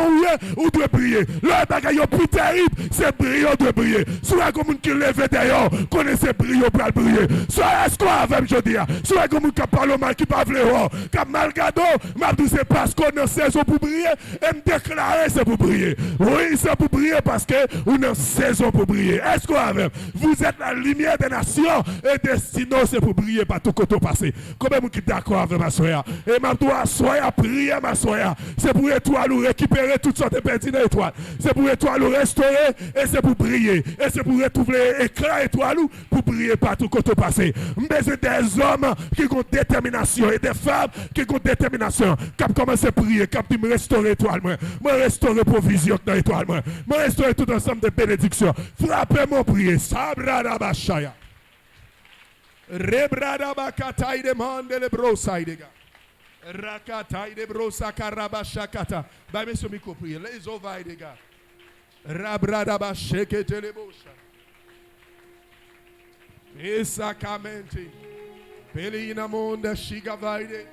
[SPEAKER 3] où doit briller. Le bagay yo plus terrible, c'est briller doit briller. Soit comme monde qui lève d'ailleurs, connaissez briller pour briller. Soit est-ce qu'on avec jodi a, soit comme monde qui parle mal qui pas vle qui mal gado, m'a tout c'est parce qu'on dans saison pour briller et me déclarer c'est pour briller. Oui, c'est pour briller parce que on est en saison pour briller. Est-ce qu'on avec vous êtes la lumière des nations et destino c'est pour briller par tout côté passé. Combien vous qui d'accord avec ma soeur? Et m'a tout soya prier ma soeur. C'est pour étoile ou récupérer toutes sortes de perdues d'étoiles. C'est pour étoile ou restaurer et c'est pour briller. Et c'est pour retrouver éclat étoile ou pour briller par tout côté passé. Mais des hommes qui ont détermination et des femmes qui ont détermination. Qui commencent à prier, qui me restaurer étoile, me restaurer provision dans l'étoile, me restaurer tout ensemble de bénédictions. Frappez mon prier. Sabrada bashaya. Rebrada bakataï demande le brosaï de gars. Rakataï de brosa karabashakata. Bah, monsieur, micro prier. Les ovailles, les gars. Rabradaba shekete lebosha. Esakamente. Pelina monde shigavaide.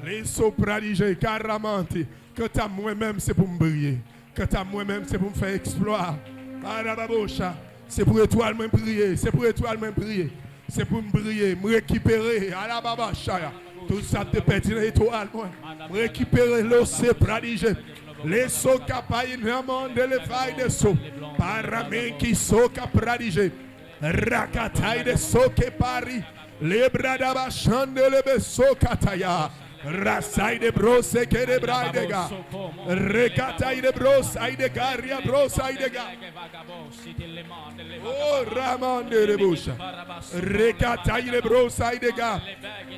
[SPEAKER 3] Les sopradigés caramante. Quant à moi-même, c'est pour me briller. Quant à moi-même, c'est pour me faire exploit. Arababosha. C'est pour étoile même prier. C'est pour étoile même prier. C'est pour me briller, me récupérer. Arababasha. Tout ça te pète dans l'étoile. Me récupérer l'océan pradigé. Les sauts capailles n'amende les failles de saut. Paramen qui sauts pradigé. Rakataï de sauts qui paris. Les bradaba chande les besso kataya. Rasai de brosse que de braidega. Rekataï de brosse aïe de garia brosse aïe de ga. Oh Raman de bouche. Rekataï de brosse aïe de ga.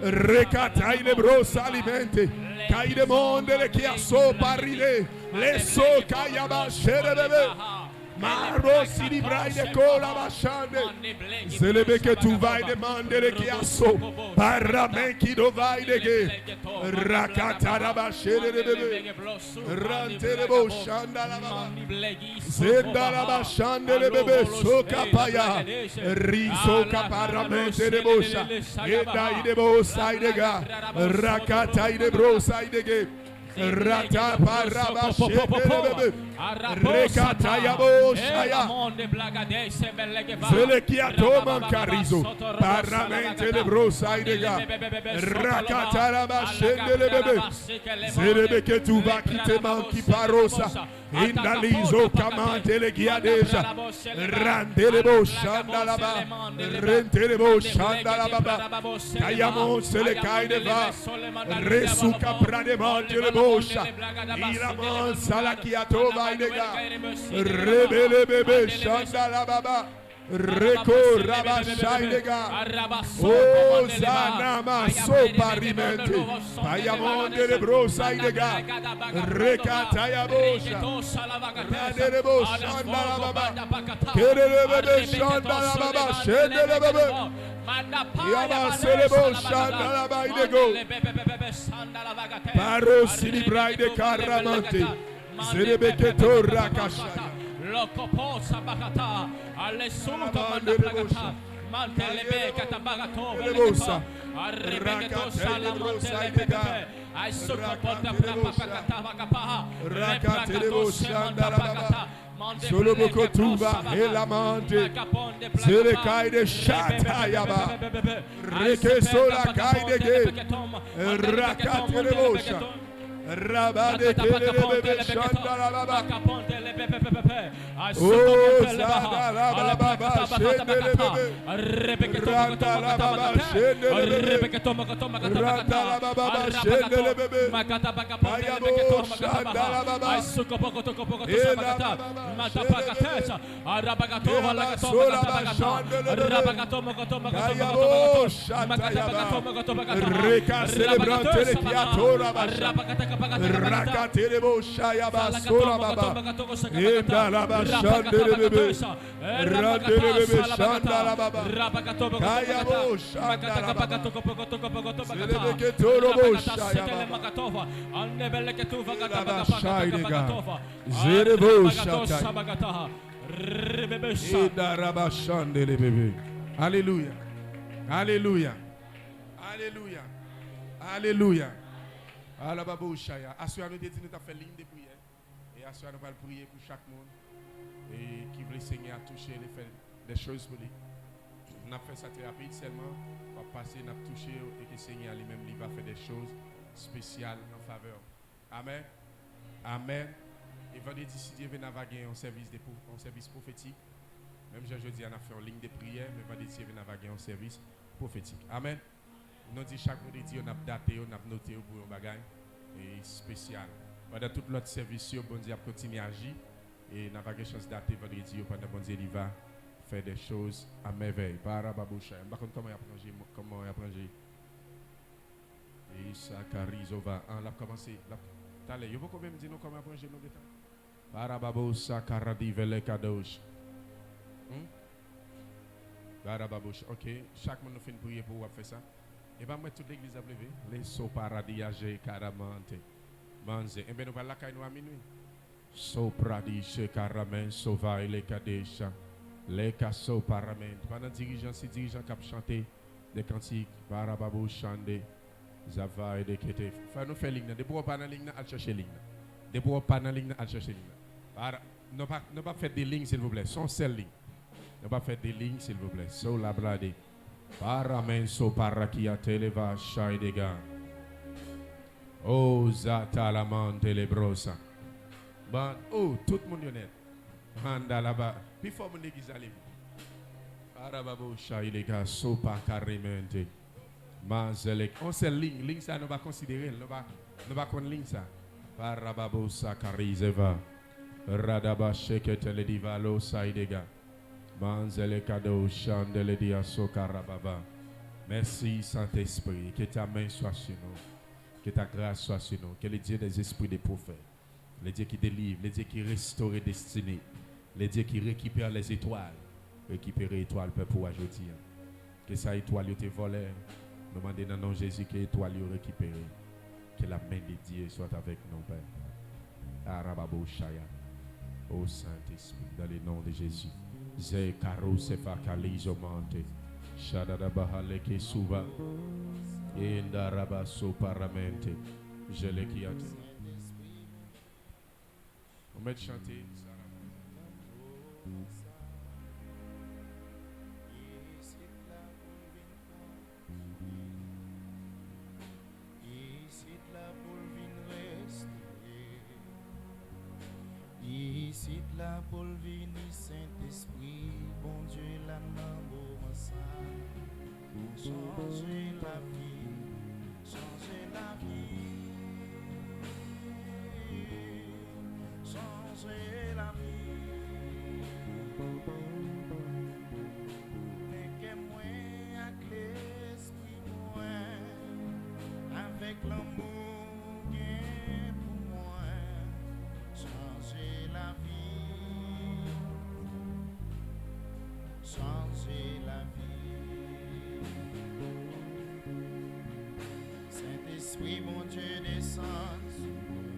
[SPEAKER 3] Rekataï de brosse alimente. Caï de monde qui a so parile. Les so kayaba chere bébé. Maro si di braide cola bachande. Zelebe que tu vai demander le chiasso. Paramen qui do vai de ge. Rakata da bachere de bébé. Rante de bo chanda la baba. Zenda la bachande le bébé. Soka paya. Riso caparamente de bocha. Eda de bo sai de ga. Rakata de bro sai de ge. Rata paraba shebe rekata yabo shaya zele qui atoma carizo paramente de brosa idega rakata raba shende le bebe zele que tu vas quitter manki parosa indalizo kamante le guia déjà rande le bo shanda la ba rente le bo shanda la baba kayamo zele kaide va resuka prade mante le bo il salakiato vaidega rebele bebe shanda la baba reko rabashaidega o zanama soparimente payamonde de brosaidega rekataya bosha radere bo shanda la baba kerele bebe shanda la baba shendele bebe Yaba selebo shanda la baidego Paro silibrai de caramante Zerebeketo rakashaya
[SPEAKER 4] Lokopo sabakata Alesuta manda plakata Mantelebe katabagato Veleketo Arbeketo salamantele pepepe Aisukoponta plapakata vakapaha Replakato semanta plakata
[SPEAKER 3] Solo bokotuba elamante Zere kaide shata yaba Reke sola kaide ge Rakate lebosha Rabade kelebe shanda la baba Oh zada la baba shende le bebe Randa la baba shende le bebe Randa la baba shende le bebe Ayabo shanda la baba Ela baba Arabagato valagato Ayabo shanda yaba Reka celebrante le kiatora basha Rakaterebo Shayaba Sola Baba Enda Laba Shandere Bebe Randere Bebe Shandala Baba Kayabo Shandala Baba Selebeke Torobo Shayaba Laba Shaydega Zerebo Shatay Enda Raba Shandere Bebe Alléluia Alléluia Alléluia Alléluia Alababouchaya. Assurez-nous de dire nous avons fait ligne de prière. Et assurez-nous de prier pour chaque monde. Et qui veut le Seigneur à toucher et faire des choses pour lui. On a fait ça très rapide seulement. On va passer, on a touché et que le Seigneur lui-même lui va faire des choses spéciales en faveur. Amen. Amen. Et vendredi, si Dieu vient naviguer en service prophétique. Même jeudi, on a fait en ligne de prière. Mais vendredi, il vient naviguer en service prophétique. Amen. Nous dit chaque vendredi, on a daté, on a noté pour un bagage spécial. Pendant tout l'autre service, bon Dieu a continué à agir. Et n'a pas de chance de dater vendredi, pendant bon Dieu il va faire des choses à merveille. Par Baboucha. Je ne sais pas comment il a plongé. Et ça, Carizova. On a commencé. Allez, vous pouvez me dire comment il a plongé nos détails? Par Baboucha, Caradi, Vele, Kadosh. Par Baboucha. Ok. Chaque monde nous fait une prière pour faire ça. Et bien, moi, toute l'église a levé. Les sauts paradis, caramante. Manze. Et bien, nous allons la caille à minuit.
[SPEAKER 2] Sopradishe Karamen Sova le Kadesha. Les Kasso Paramen. Pendant dirigeant, c'est dirigeant qui a chanté des cantiques. Barababou Chande. Zava et de Kete. Faut nous faire ligne. Depuis pas dans ligne, à chercher ligne. Depuis pas dans ligne, à chercher ligne. Ne pas faire des lignes, s'il vous plaît. Son seul ligne. Ne pas faire des lignes, s'il vous plaît. So la blade. Paramen so parakia televa shai de gars. Oh, Zatalaman telebrosa. Bon, oh, tout le monde est honnête. Handa là-bas. Puis il faut me déguiser à l'église. Parababo shai de gars. So pa carrémente. Mazelek. On sait ligne. Ligne ça, nous va considérer. Nous va connaître ligne ça. Parababo sakarizeva. Radaba shekete le divalo saidega. Manzele kado chandele dia sokarababa. Merci Saint-Esprit. Que ta main soit sur nous. Que ta grâce soit sur nous. Que le Dieu des esprits des prophètes. Le Dieu qui délivre. Le Dieu qui restaure les destinées. Le Dieu qui récupère les étoiles. Récupérer les étoiles pour aujourd'hui. Que ça étoile te volé. Nous demandons dans le nom de Jésus que l'étoile récupérée. Que la main de Dieu soit avec nous, Père. Arababo Shaya. Ô Saint-Esprit, dans le nom de Jésus. Ze karo sefa kalizo mante. Shadada bahaleke suva. Indaraba so paramente. Jelekiate. On met chanter.
[SPEAKER 5] Ici la polvini Saint-Esprit, bon Dieu la maman ça, changer la vie, changer la vie, changer la vie. Mais que moi avec l'esprit moi, avec l'amour gain pour moi, changer la vie. Changer la vie. Saint-Esprit, mon Dieu, descend sur nous.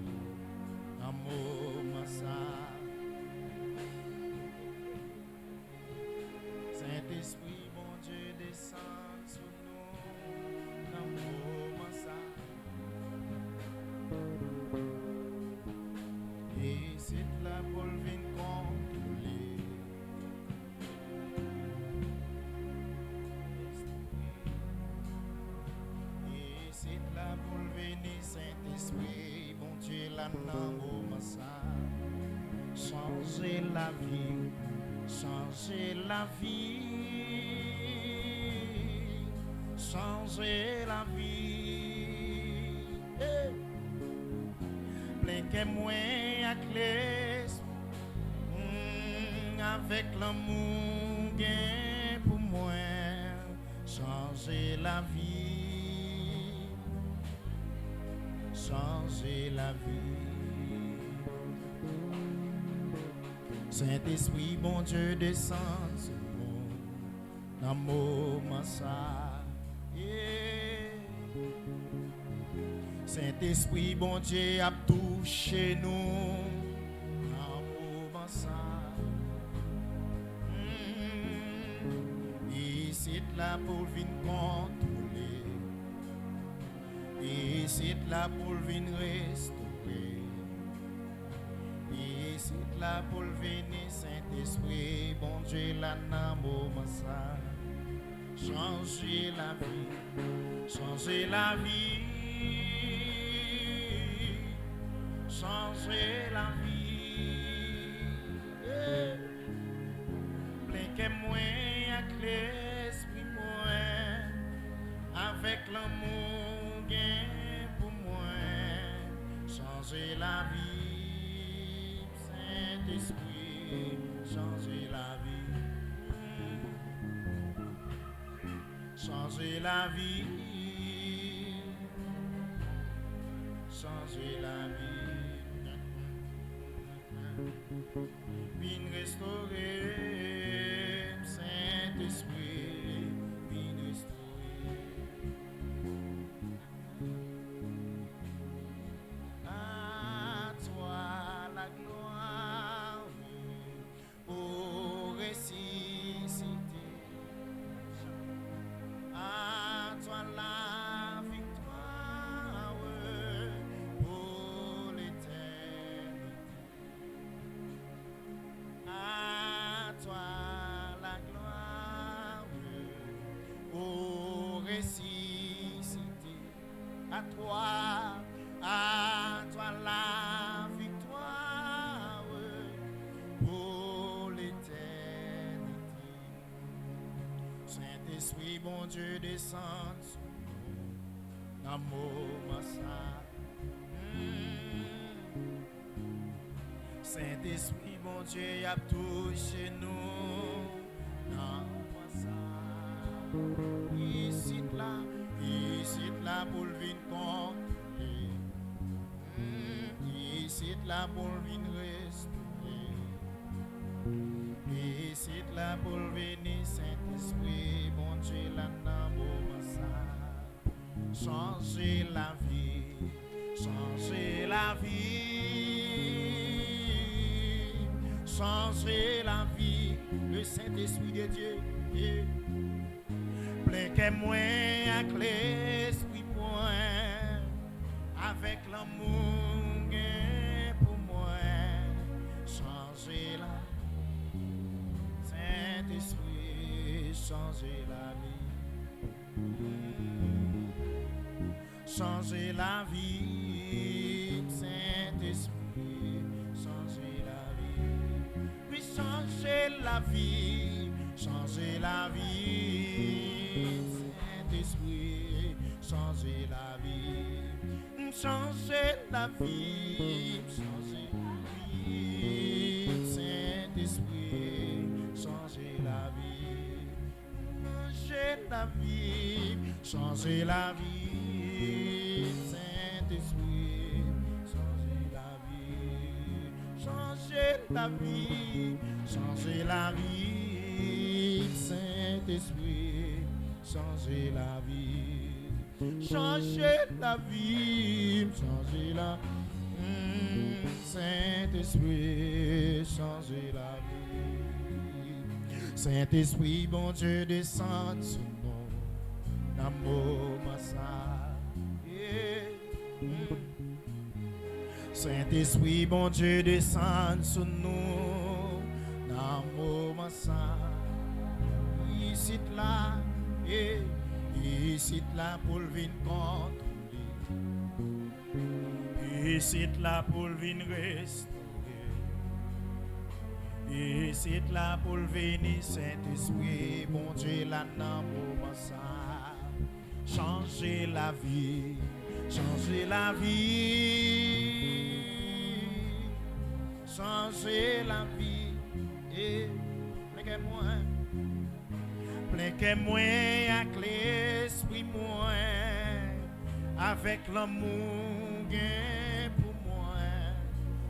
[SPEAKER 5] Amour, massa. Saint-Esprit, mon Dieu, descend sur nous. Amour, massa. Et c'est la polvine contrôlée. La pour venir Saint-Esprit, mon Dieu, la l'amour, massa. Changer la vie, changer la vie, changer la vie. Hey. Plein que moi avec l'esprit, avec l'amour gain pour moi, changer la vie. Changer la vie. Saint-Esprit, bon Dieu, descend sur nous. L'amour, massa. Yeah. Saint-Esprit, bon Dieu, a touché nous. L'amour, massa. Ici, là pour venir contrôler. Et c'est là pour venir restaurer. Et c'est là pour venir Saint-Esprit, bon Dieu, la namo massa. Changer la vie, changer la vie, changer la vie. Yeah. Plein que moi avec l'esprit moi, avec l'amour. Pour moi, changer la vie, Saint-Esprit, changer la vie, changer la vie, changer la vie, viens restaurer, Saint-Esprit, viens restaurer. À toi la gloire. à toi la victoire pour l'éternité. Saint-Esprit, bon Dieu, descend sur nous, dans mon massacre. Saint-Esprit, mon Dieu, y a touché nous, dans mon massacre. Ici là pour le vin contrôler. Ici là pour le vin restaurer. Ici là pour le venir Saint-Esprit, bon Dieu, là dans mon massacre. Changer la vie, changer la vie, changer la vie, le Saint-Esprit de Dieu. Yeah. Plein que moi avec l'esprit point, avec l'amour pour moi, changer la Saint-Esprit, changer la vie, changer la vie, Saint-Esprit, changer la vie, puis changer la vie, changer la vie. Saint-Esprit, changer la vie, changer la vie, changer la vie. Saint-Esprit, changer la vie, changer la vie, changer la vie. Saint-Esprit, changer la vie, changer la vie, changer la vie. Saint-Esprit, changer la vie, changer la vie, changer la Saint-Esprit, changer la vie. Saint-Esprit, bon Dieu, descend sur nous, dans mon massacre. Saint-Esprit, bon Dieu, descend sur nous, dans mon massacre. Ici là, ici là pour le vin contrôler, ici là pour le vin restaurer, ici là pour le venir Saint-Esprit, bon Dieu, là dans mon massacre. Changer la vie, changer la vie, changer la vie, et moi. Plein que moi avec l'esprit moi, avec l'amour pour moi,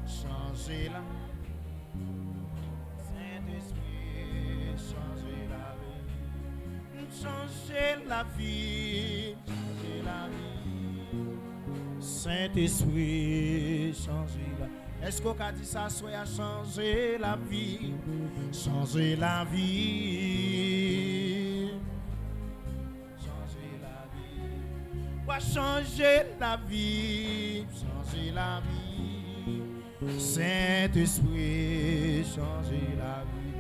[SPEAKER 5] changer la Saint-Esprit, changer la vie, changer la vie, changer la vie. Saint-Esprit, changer la vie. Est-ce qu'on a dit ça, soit à changer la vie, changer la vie, changer la vie, va changer la vie, changer la vie, Saint-Esprit, changer la vie,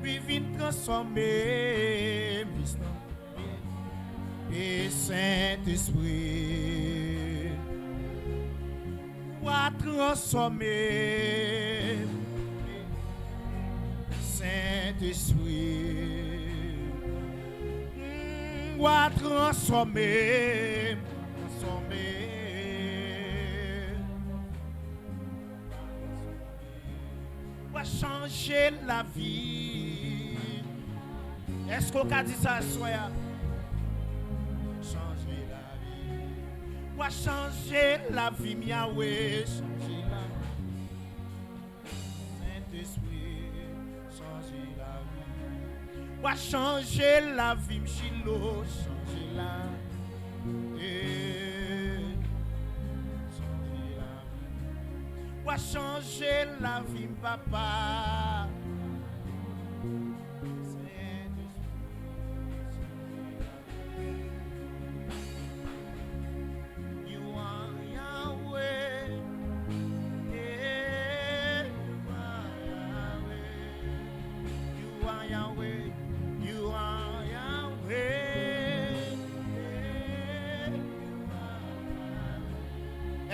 [SPEAKER 5] puis vite transformer, et Saint-Esprit, va transformer, Saint-Esprit, va transformer, va changer la vie. Est-ce qu'on a dit ça, soya? Changer la vie, va changer la vie, Yahweh, changer la vie. Saint-Esprit, changer la vie, va changer la vie, Chilo, changer la vie, changer la vie, va changer la vie, papa.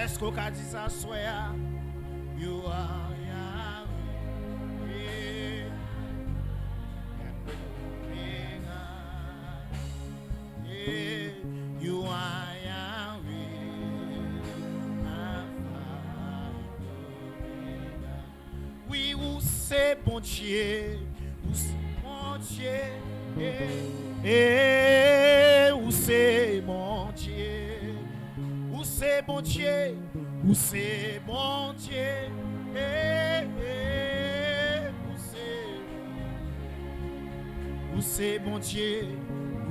[SPEAKER 5] Est-ce qu'on a dit ça, soya? You are Yahweh. You are Yahweh. Oui, où c'est bon Dieu, où c'est bon Dieu, où c'est bon Dieu, où c'est bon Dieu, où c'est bon Dieu, où c'est bon Dieu,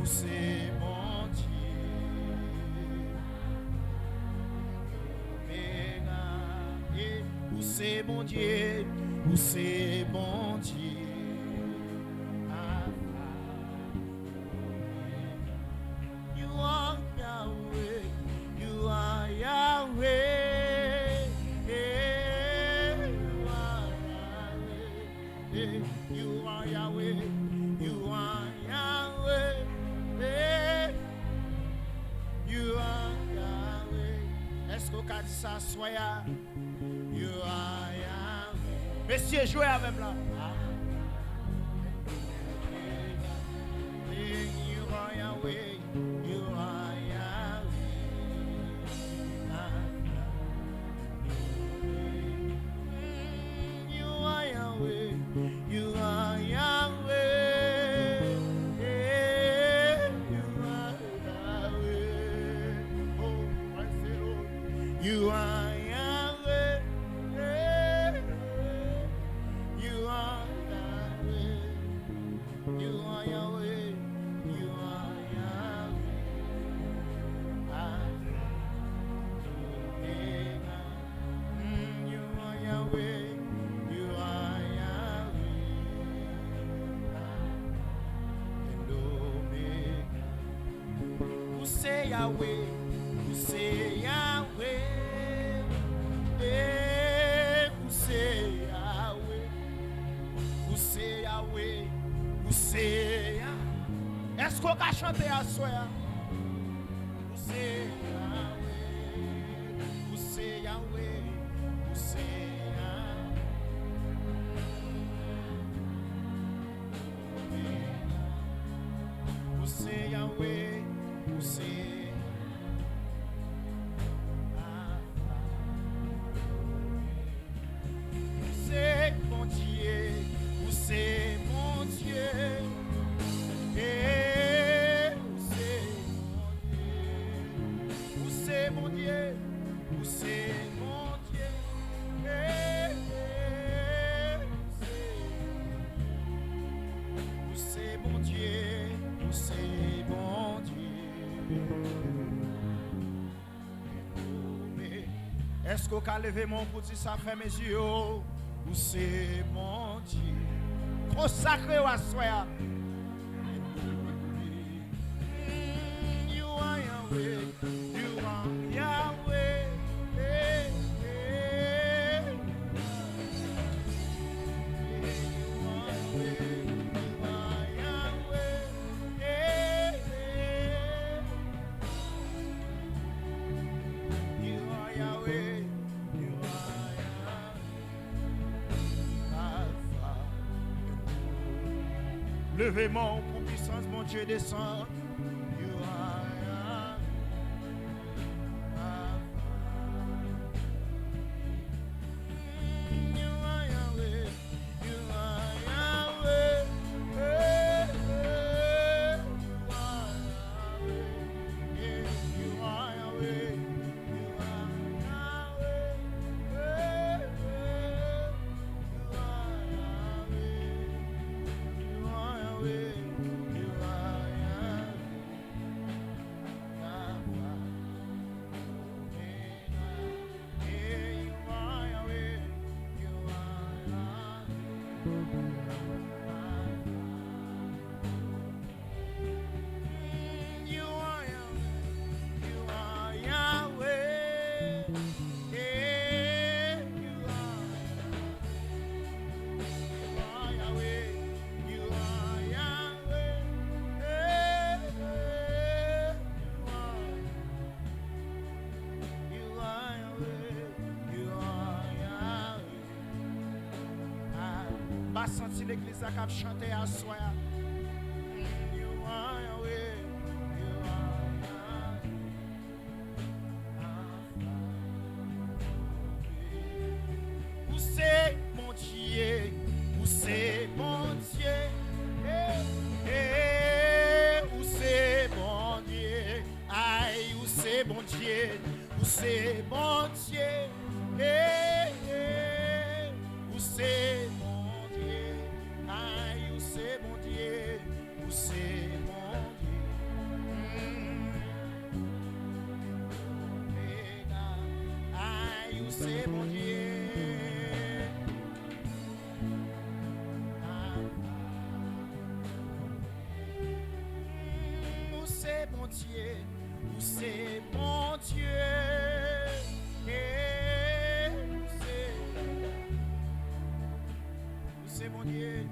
[SPEAKER 5] où c'est bon Dieu. Où c'est bon Dieu, où c'est bon Dieu. You are Yahweh, you are Yahweh. You are Yahweh, you are Yahweh. You are Yahweh. Est-ce qu'on a dit ça, soya? You are Yahweh. Messieurs, jouez avec moi. You are Yahweh. You are Yahweh. You are Yahweh. You are Yahweh. You are Yahweh. Oh, I say, Lord. You are Yahweh. You are Yahweh. You are Yahweh. You are Yahweh. You are Yahweh. You are Yahweh. And Omega. Who say Yahweh? Who say Yahweh? Who say Yahweh? Who say Yahweh? Who say Yahweh? Est-ce qu'on va chanter à soi? Who say Yahweh? Who say Yahweh? Who say Yahweh? Who say Yahweh? Who say c'est mon Dieu, où c'est mon Dieu, où c'est mon Dieu, où c'est mon Dieu, où c'est mon Dieu, où c'est mon Dieu. Est-ce qu'on a levé mon bout si ça fait mes yeux? Où c'est mon Dieu? Consacré à soi. You are Yahweh. You are Yahweh. Levez mon pour puissance, mon Dieu descend. You are Yahweh. You are Yahweh. You are Yahweh. You are Yahweh. senti l'église qui a chanté à soi. You are Yahweh, you are Yahweh. Où c'est mon Dieu, où c'est mon Dieu, où c'est mon Dieu, aïe, où c'est mon Dieu, où c'est mon Dieu, où c'est mon Dieu, aïe, où c'est mon Dieu, où c'est mon Dieu. Aïe, où c'est mon Dieu. Où c'est mon Dieu, où c'est mon Dieu. Où c'est mon Dieu,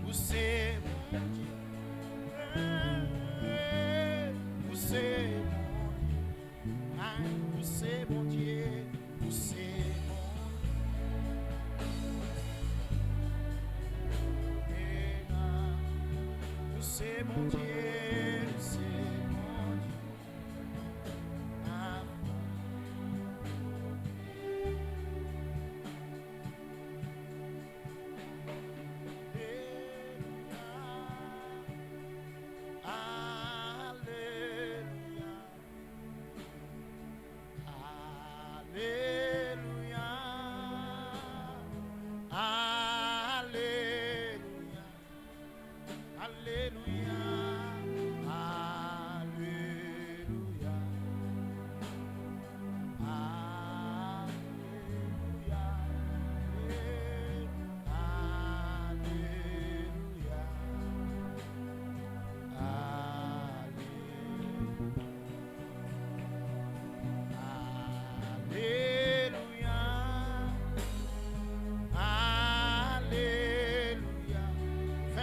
[SPEAKER 5] où c'est mon Dieu. Où c'est mon Dieu, aïe, où c'est mon Dieu, où c'est mon Dieu. Où c'est mon Dieu, où c'est mon Dieu.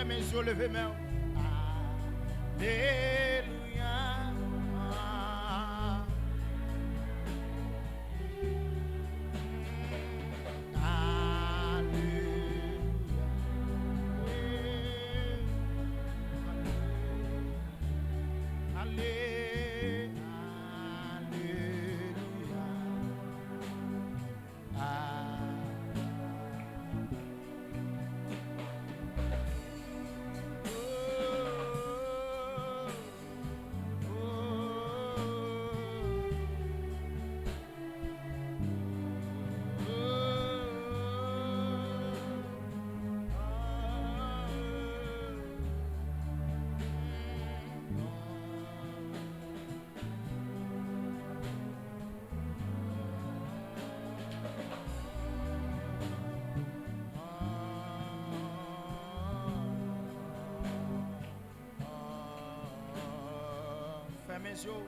[SPEAKER 5] Mes yeux levés, mais Alléluia. Mes yeux.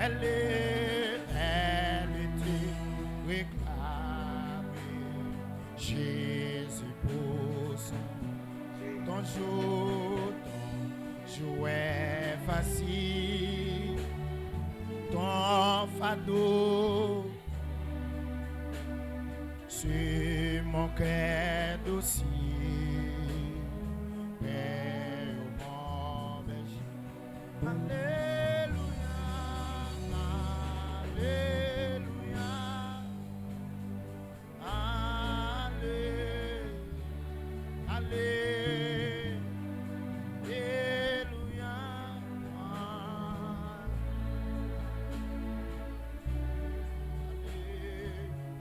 [SPEAKER 5] Elle était réclamée. Jésus pour son jouet facile, ton fardeau sur mon cœur d'aussi. Mon berger. Alléluia, Alléluia,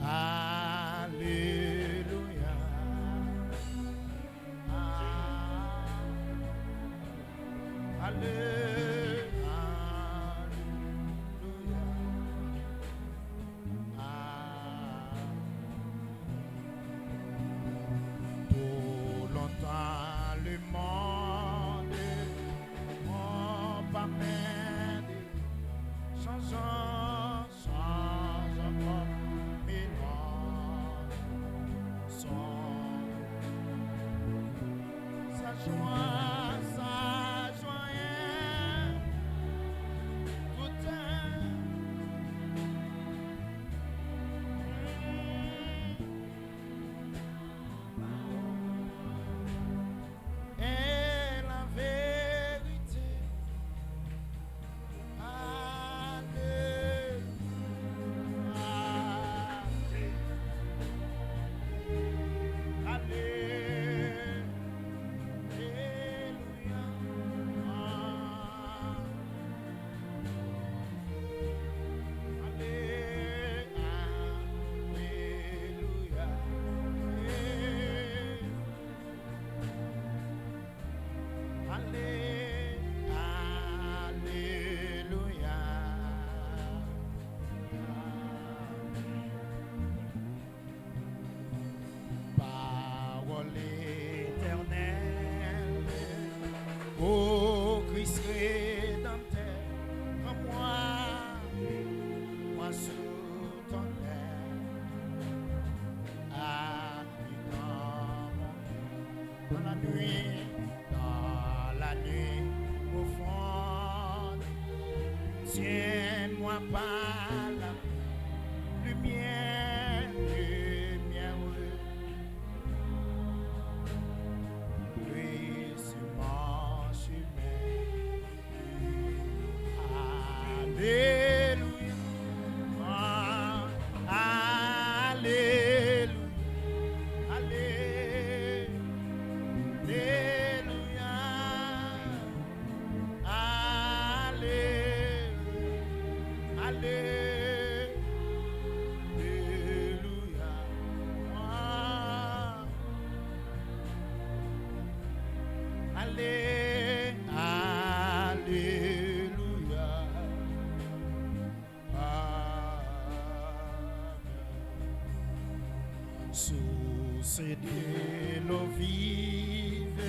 [SPEAKER 5] Alléluia. Alléluia. Pour longtemps le monde mon parrain changeant encore mes noms sont sa joie tout et la vérité. Parole éternelle, ô Christ rédempteur, moi sous ton aile, dans la nuit profonde, tiens-moi par la lumière, lui sur mon chemin. Alléluia, Alléluia, Alléluia, Source de l'eau vive,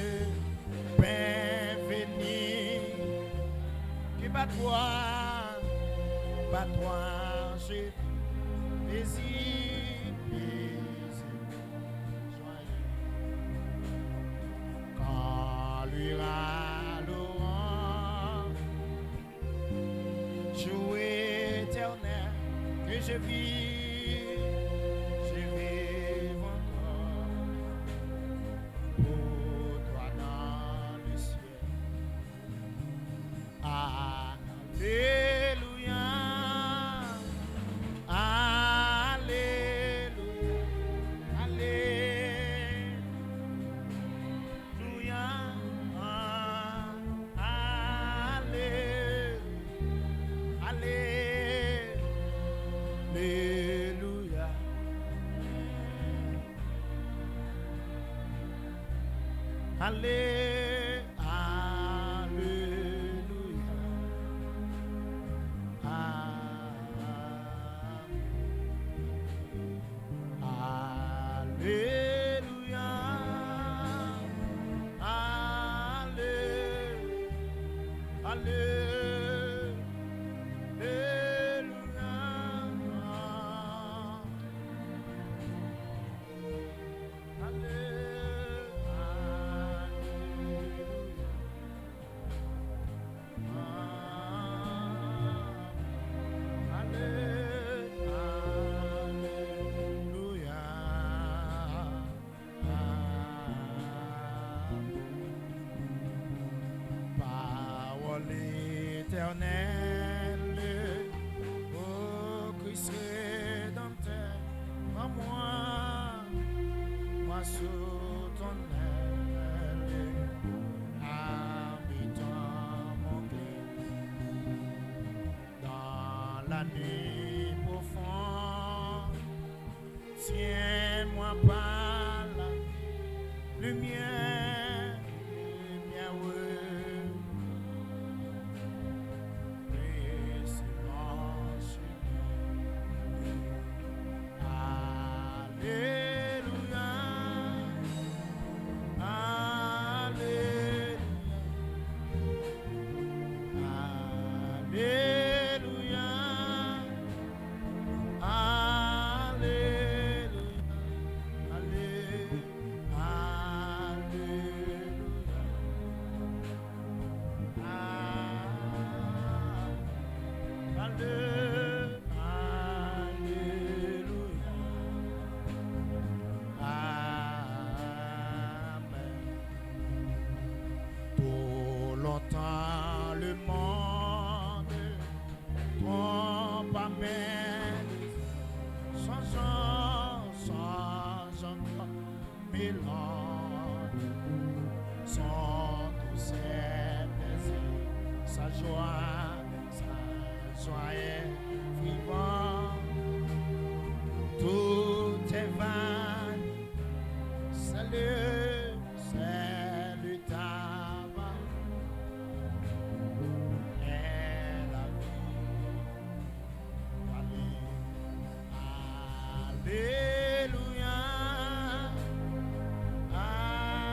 [SPEAKER 5] pain béni, qui bat toi, j'ai désir, joyeux. Quand luira l'orang, jour éternel que je vis. Alléluia. la nuit profonde, tiens-moi par la lumière, oui. Laisse mon chemin. Alléluia, Alléluia, Alléluia, Pour longtemps le monde trompe à sans encore mélange, sans tous ses plaisirs, sa joie est vivant, tout est vain, salut tabac, est la vie. Alléluia, Alléluia,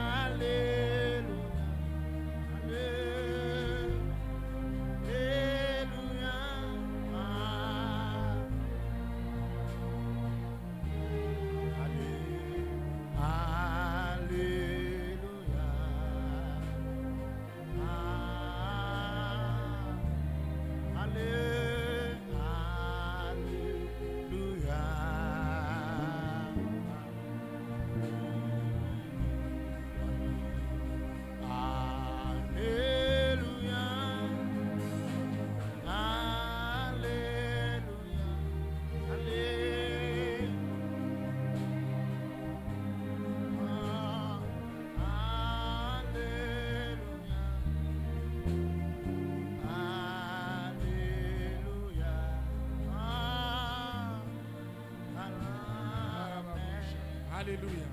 [SPEAKER 3] Alléluia.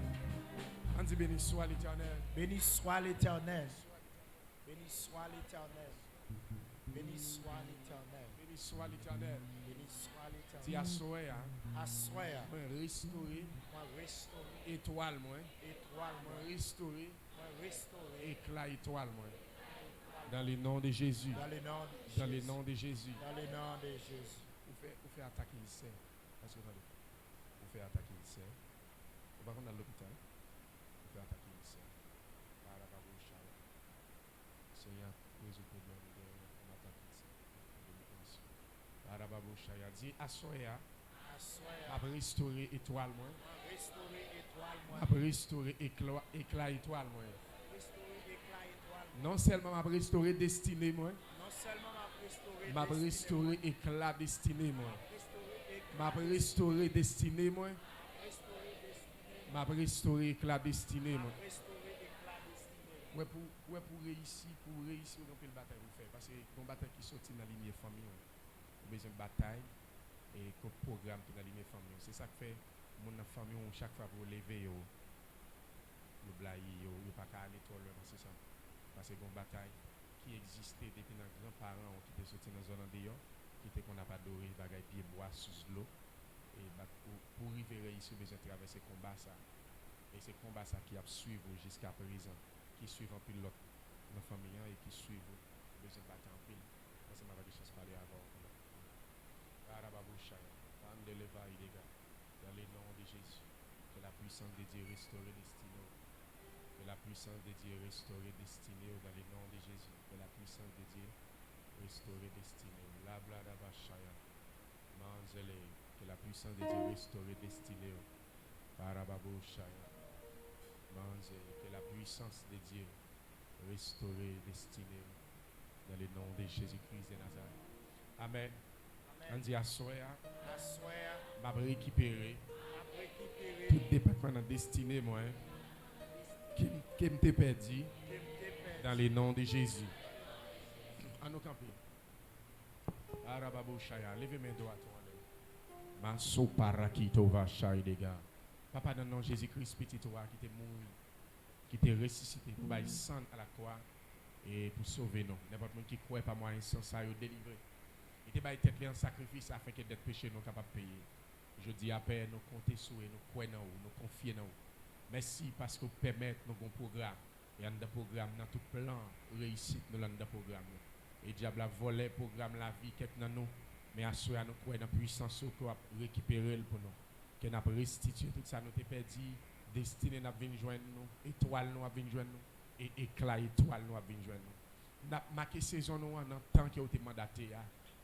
[SPEAKER 3] On dit béni soit l'Éternel.
[SPEAKER 5] Béni soit l'Éternel. Béni soit l'Éternel. Béni soit l'Éternel.
[SPEAKER 3] Béni soit l'Éternel.
[SPEAKER 5] Béni soit
[SPEAKER 3] Dis
[SPEAKER 5] l'Éternel.
[SPEAKER 3] assoé,
[SPEAKER 5] Assoya,
[SPEAKER 3] moi restaurer
[SPEAKER 5] moi restaurer,
[SPEAKER 3] étoile moi,
[SPEAKER 5] étoile,
[SPEAKER 3] moi
[SPEAKER 5] moi
[SPEAKER 3] restaurer
[SPEAKER 5] restaurer,
[SPEAKER 3] éclat étoile moi. Dans le nom de Jésus.
[SPEAKER 5] dans le nom de
[SPEAKER 3] Dans le
[SPEAKER 5] Jésus.
[SPEAKER 3] nom de Jésus.
[SPEAKER 5] Dans le nom de Jésus.
[SPEAKER 3] Vous faites attaquer ici. Parce que vous faites attaquer ici. Vous ne dans l'hôpital. Vous faites attaquer ici. Seigneur, résout le problème de l'attaque ici. Arababouchaya dit Assoya,
[SPEAKER 5] Assoya,
[SPEAKER 3] m'a restauré étoile moi,
[SPEAKER 5] moi restaurer étoile, moi
[SPEAKER 3] m'a restauré éclat étoile moi.
[SPEAKER 5] restaurer éclat étoile,
[SPEAKER 3] Non seulement m'a restauré destinée moi,
[SPEAKER 5] non seulement
[SPEAKER 3] m'a
[SPEAKER 5] restaurer
[SPEAKER 3] restauré éclat destinée moi.
[SPEAKER 5] restaurer
[SPEAKER 3] M'a restauré destinée moi,
[SPEAKER 5] restaurer
[SPEAKER 3] m'a restauré éclat destinée moi.
[SPEAKER 5] restaurer éclat destiné.
[SPEAKER 3] Ouais pour réussir on peut le bataille vous faire parce que une bataille qui sorti dans la ligne famille. On besoin de bataille et qu'on programme dans la ligne famille. C'est ça que fait mon famille chaque fois pour lever yo le blaye yo pas qu'à aller trop loin c'est ça. Parce que une bataille qui existait depuis nos grands-parents qui étaient sortis dans la zone en dehors, qui était qu'on n'a pas doré bagaille pied bois sous l'eau et pour arriver ici besoin de traverser combat ça. Et c'est combat ça qui a suivi jusqu'à présent, qui suivent en pile l'autre dans la famille et qui suivent besoin de battre en pile. Parce que m'a pas de chance de parler avant. Dans le nom de Jésus, que la puissance de Dieu restaure destinée. Que la puissance de Dieu restaure destinée dans le nom de Jésus. Que la puissance de Dieu restaure destinée. La blada bashaya. Manzele. Que la puissance de Dieu restaure destinée. Parababo shaya. Manzele. Que la puissance de Dieu restaure destinée. Dans le nom de Jésus-Christ de Nazareth. Amen. On dit à Soya, m'a récupéré tout département dans destiné moi qui m'était perdu dans le nom de Jésus. À nos campés.
[SPEAKER 2] Levez mes doigts. Maso parakito va chai des gars. Papa, dans le nom de Jésus-Christ, petit toi qui t'est mort, qui t'est ressuscité pour bailler sang à la croix et pour sauver nous. N'importe qui qui croit pas moi, sans ça, il délivrer. Il te baille tête en sacrifice afin que d'être péché nous capable de payer. Je dis à Père, nous comptons sur vous, nous croyons en vous, nous confions en vous. Merci parce que vous permettez nous un programme. Et dans le programme, dans tout plan, réussite nous dans le programme. Et diable a volé le programme la vie quelqu'un nous. Mais assurez nous croire dans la puissance qu'on a récupéré pour nous. Que nous avons restitué tout ça, nous avons perdu. Destinée nous a venir joindre nous. Étoile nous a venir joindre nous. Et éclat étoile nous a venir joindre nous. Nous avons marqué saison nous dans le temps que vous avez mandaté.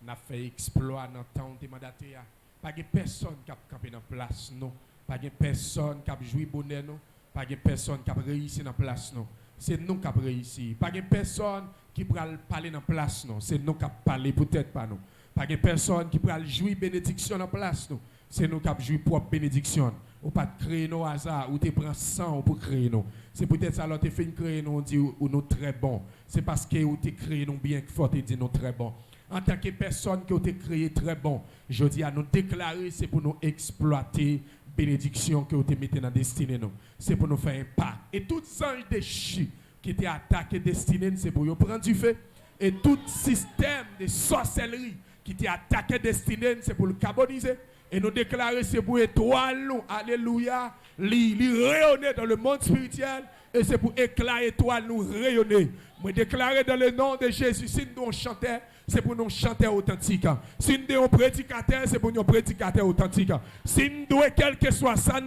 [SPEAKER 2] Nous avons fait exploit dans le temps que vous avez mandaté. Pas de personne qui a campé dans la place nous. Pas de personne qui a joué bonheur nous. Pas de personne qui a réussi dans la place nous. C'est nous qui avons réussi. Pas de personne qui peut parler dans la place nous. C'est nous qui avons parlé, peut-être pas nous. Pas de personne qui peut jouer bénédiction dans la place nous. C'est nous qui avons joué propre bénédiction. Ou pas créer nos hasards, ou tu prends 100 pour créer nous. C'est peut-être ça, alors tu fais créer nous, on dit ou nous très bons. C'est parce que tu créé nous bien fort, tu dis nous très bons. En tant que personne qui a créé très bon, je dis à nous déclarer, c'est pour nous exploiter bénédiction que vous avez mis dans la destinée. C'est pour nous faire un pas. Et tout ange de chi qui était attaqué destinée, c'est pour nous prendre du feu. Et tout système de sorcellerie qui était attaqué destinée, c'est pour le carboniser. Et nous déclarer, c'est pour étoile, nous, alléluia, rayonner dans le monde spirituel. Et c'est pour éclat étoile, nous rayonner. Moi déclarer dans le nom de Jésus, si nous chantons, c'est pour nous chanter authentique. Si nous sommes prédicateurs, c'est pour nous prédicateurs authentiques. Si nous devons, quel que soit ça,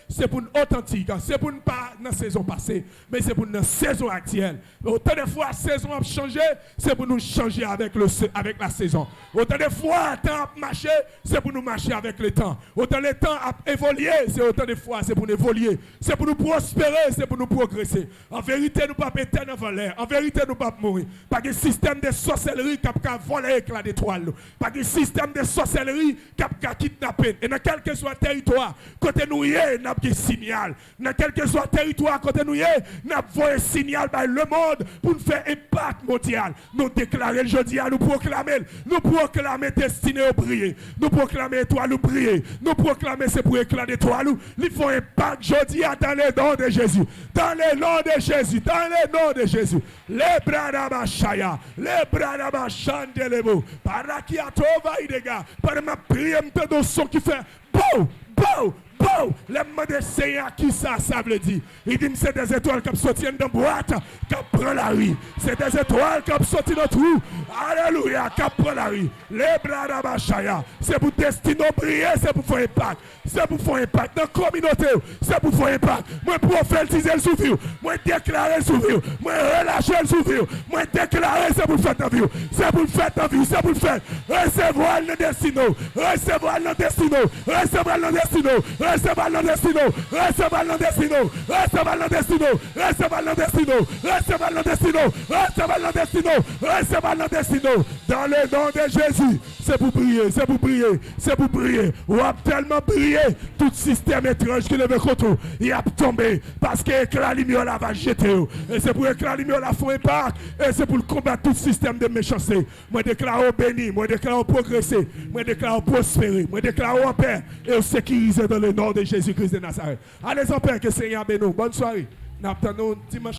[SPEAKER 2] c'est pour nous authentiques. C'est pour nous pas dans la saison passée, mais c'est pour nous dans la saison actuelle. Autant de fois, la saison a changé, c'est pour nous changer avec la saison. Autant de fois, le temps a marché, c'est pour nous marcher avec le temps. Autant le temps a évolué, c'est autant de fois, c'est pour nous évoluer. C'est pour nous prospérer, c'est pour nous progresser. En vérité, nous ne pouvons pas éteindre dans l'air. En vérité, nous ne pouvons pas mourir. Pas de système de sorcellerie qui a volé l'éclat d'étoile. Pas de système de sorcellerie qui a kidnappé. Et dans quel que soit le territoire, côté nous y est, nous avons un signal. Dans quel que soit le territoire, côté nous y est, nous avons un signal par le monde pour nous faire impact mondial. Nous déclarer jeudi à nous proclamer destinée au briller. Nous proclamer étoile au briller. Nous proclamer c'est pour éclat d'étoile. Il faut impact jeudi dans le nom de Jésus. Dans le nom de Jésus. Dans le nom de Jésus. Les bras d'Abashaya. Les bras d'Abashaya. Par là qui a trouvé des gars, par ma prière, de son qui fait boum, boum, boum. Les mains de Seigneur, qui ça veut dire? Il dit c'est des étoiles qui sortent dans la boîte, qui prennent la rue. C'est des étoiles qui sortent dans le trou. Alléluia, qui prennent la rue. Les bras d'Abashaya. C'est pour destiner briller, c'est pour faire impact. C'est pour faire impact dans la communauté. C'est pour faire impact. Moi, prophétiser le souffle. Moi, déclarer le souffle. Moi, relâcher le souffle. Moi, déclarer, c'est pour faire ta vie. C'est pour faire ta vie. C'est pour faire. Recevoir le destin. Recevoir le destin. Recevoir le destin. Recevoir le destin. Recevoir le destin. Recevoir le destin. Recevoir le destin. Recevoir le destin. Recevoir le destin. Recevoir le destin. Dans le nom de Jésus. C'est pour prier. C'est pour prier. C'est pour prier. On a tellement prié. Tout système étrange qui devait contre il a tombé parce que la lumière la va jeter. Et c'est pour que la lumière la fait impact. Et c'est pour combattre tout système de méchanceté. Moi déclare béni, moi déclare progresser, moi déclare prospérer, moi déclare en paix et sécuriser dans le nom de Jésus-Christ de Nazareth. Allez en paix, que le Seigneur bénisse. Bonne soirée. Nous attendons dimanche.